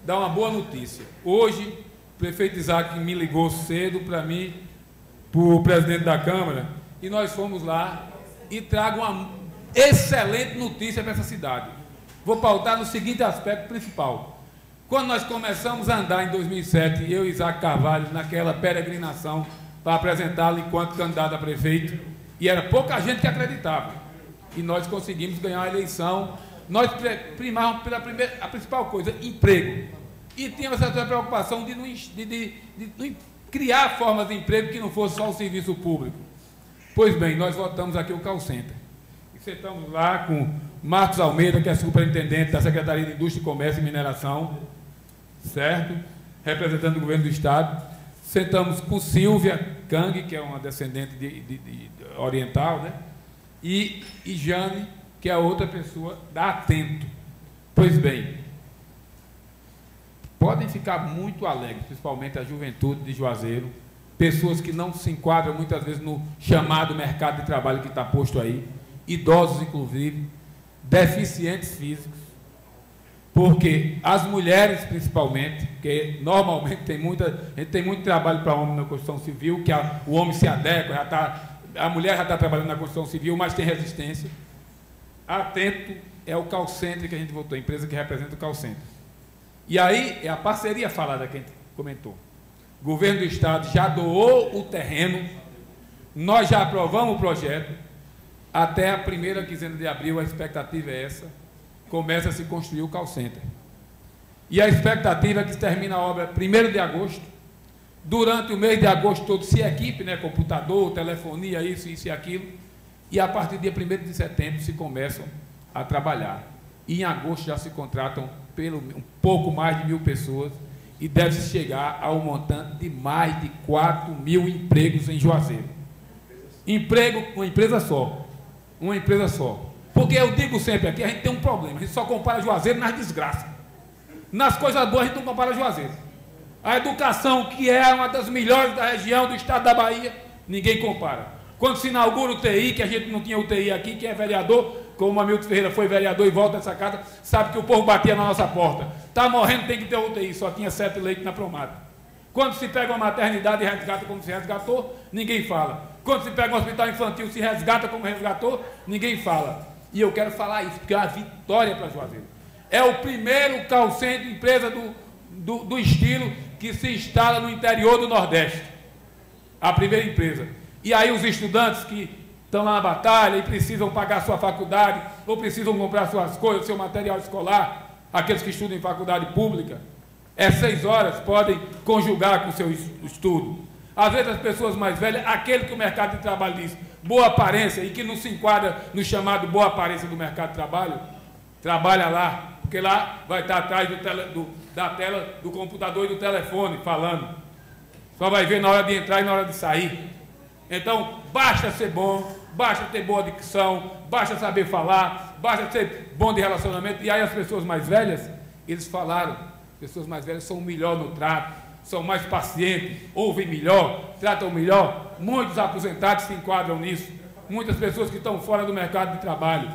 D: Dar uma boa notícia. Hoje, o prefeito Isaac me ligou cedo para mim, para o presidente da Câmara, e nós fomos lá e trago uma excelente notícia para essa cidade. Vou pautar no seguinte aspecto principal. Quando nós começamos a andar em 2007, eu e Isaac Carvalho, naquela peregrinação para apresentá-lo enquanto candidato a prefeito, e era pouca gente que acreditava, e nós conseguimos ganhar a eleição. Nós primávamos pela a principal coisa, emprego, e tínhamos essa preocupação de não criar formas de emprego que não fosse só o serviço público. Pois bem, nós votamos aqui o call center, e sentamos lá com Marcos Almeida, que é superintendente da Secretaria de Indústria, Comércio e Mineração, certo? Representante do governo do Estado. Sentamos com Silvia Kang, que é uma descendente de oriental, né? E Jane, que é outra pessoa da Atento. Pois bem, podem ficar muito alegres, principalmente a juventude de Juazeiro, pessoas que não se enquadram muitas vezes no chamado mercado de trabalho que está posto aí, idosos inclusive, deficientes físicos, porque as mulheres principalmente, que normalmente a gente tem muito trabalho para homem na construção civil, que o homem se adequa, a mulher já está trabalhando na construção civil, mas tem resistência. Atento é o call center que a gente votou, a empresa que representa o call center. E aí é a parceria falada que a gente comentou. O governo do Estado já doou o terreno, nós já aprovamos o projeto, até a primeira quinzena de abril, a expectativa é essa, começa a se construir o call center. E a expectativa é que termine a obra 1º de agosto, durante o mês de agosto todo se equipe, né, computador, telefonia, isso e aquilo, e a partir do dia 1º de setembro se começam a trabalhar. E em agosto já se contratam um pouco mais de 1.000 pessoas, e deve-se chegar ao montante de mais de 4.000 empregos em Juazeiro. Emprego, uma empresa só. Uma empresa só. Porque eu digo sempre aqui, a gente tem um problema, a gente só compara Juazeiro nas desgraças. Nas coisas boas a gente não compara Juazeiro. A educação, que é uma das melhores da região, do estado da Bahia, ninguém compara. Quando se inaugura o UTI, que a gente não tinha UTI aqui, que é vereador, como o Hamilton Ferreira foi vereador e volta dessa casa, sabe que o povo batia na nossa porta. Está morrendo, tem que ter UTI, só tinha 7 leitos na Promata. Quando se pega uma maternidade e resgata como se resgatou, ninguém fala. Quando se pega um hospital infantil, se resgata como resgatou, ninguém fala. E eu quero falar isso, porque é uma vitória para Juazeiro. É o primeiro call center, empresa do estilo, que se instala no interior do Nordeste. A primeira empresa. E aí os estudantes que estão lá na batalha e precisam pagar sua faculdade, ou precisam comprar suas coisas, seu material escolar, aqueles que estudam em faculdade pública, 6 horas podem conjugar com o seu estudo. Às vezes as pessoas mais velhas, aquele que o mercado de trabalho diz boa aparência e que não se enquadra no chamado boa aparência do mercado de trabalho, trabalha lá, porque lá vai estar atrás da tela do computador e do telefone falando. Só vai ver na hora de entrar e na hora de sair. Então, basta ser bom, basta ter boa dicção, basta saber falar, basta ser bom de relacionamento. E aí as pessoas mais velhas, eles falaram, pessoas mais velhas são melhor no trato, são mais pacientes, ouvem melhor, tratam melhor. Muitos aposentados se enquadram nisso. Muitas pessoas que estão fora do mercado de trabalho.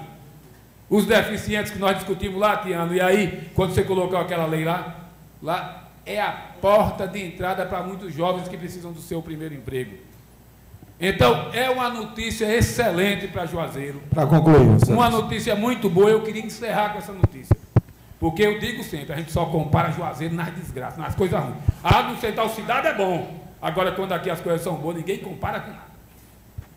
D: Os deficientes que nós discutimos lá, Tiano, e aí, quando você colocou aquela lei lá é a porta de entrada para muitos jovens que precisam do seu primeiro emprego. Então, é uma notícia excelente para Juazeiro.
A: Para concluir.
D: Uma notícia muito boa, eu queria encerrar com essa notícia. Porque eu digo sempre, a gente só compara Juazeiro nas desgraças, nas coisas ruins. Não sei, tal cidade é bom. Agora, quando aqui as coisas são boas, ninguém compara com nada.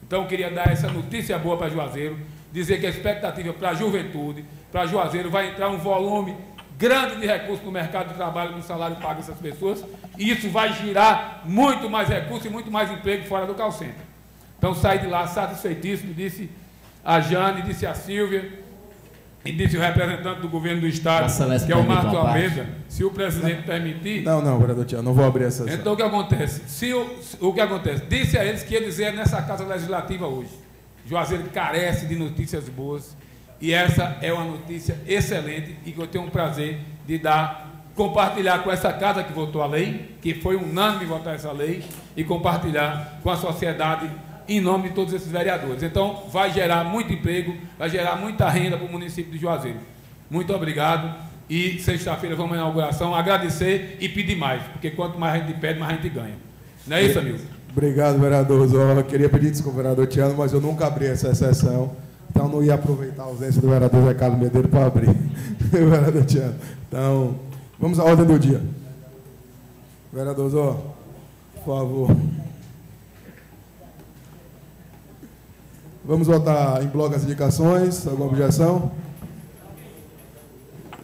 D: Então, eu queria dar essa notícia boa para Juazeiro, dizer que a expectativa para a juventude, para Juazeiro, vai entrar um volume grande de recursos no mercado de trabalho, no salário pago dessas pessoas, e isso vai girar muito mais recursos e muito mais emprego fora do call center. Então, saí de lá satisfeitíssimo, disse a Jane, disse a Silvia, e disse o representante do governo do Estado, que é o Marcos Almeida, se o presidente permitir...
A: Não, vereador Tiano, não vou abrir essa sessão.
D: Então, o que acontece? O que acontece? Disse a eles que ia dizer nessa Casa Legislativa hoje. Juazeiro carece de notícias boas, e essa é uma notícia excelente, e que eu tenho um prazer de compartilhar com essa casa que votou a lei, que foi unânime votar essa lei, e compartilhar com a sociedade em nome de todos esses vereadores. Então, vai gerar muito emprego, vai gerar muita renda para o município de Juazeiro. Muito obrigado. E sexta-feira vamos à inauguração, agradecer e pedir mais, porque quanto mais a gente pede, mais a gente ganha. Não é isso, amigo?
A: Obrigado, vereador. Eu queria pedir desculpa, vereador Tiano, mas eu nunca abri essa sessão, então não ia aproveitar a ausência do vereador Zé Carlos Medeiros para abrir. Vereador Tiano. Então, vamos à ordem do dia. Vereador Zó, por favor. Vamos votar em bloco as indicações. Alguma objeção?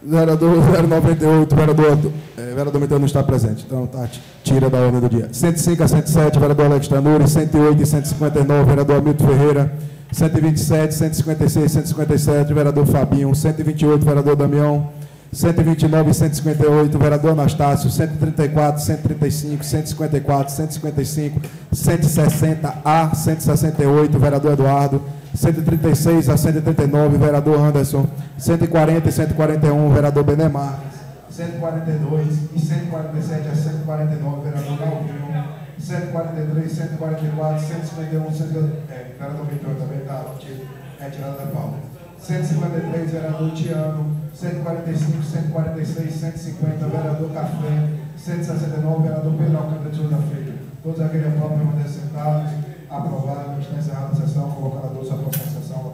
A: Vereador 098, vereador Medeiros não está presente. Então, tá, tira da ordem do dia. 105 a 107, vereador Alex Tanuri. 108 e 159, vereador Hamilton Ferreira. 127, 156 e 157, vereador Fabinho. 128, vereador Damião. 129 e 158, vereador Anastácio. 134, 135, 154, 155, 160A, 168, vereador Eduardo. 136 a 139, vereador Anderson. 140 e 141, vereador Benemar. 142 e 147 a 149, vereador Galvinho. 143, 144, 151, vereador Vitor também está retirado da pauta. 153, vereador Tiano. 145, 146, 150, vereador Café. 169, vereador Pedro Alcântara de Souza Freire. Todos aqueles aprovados permanecem sentados. Aprovado. Está encerrada a sessão. Convocado a sua próxima sessão.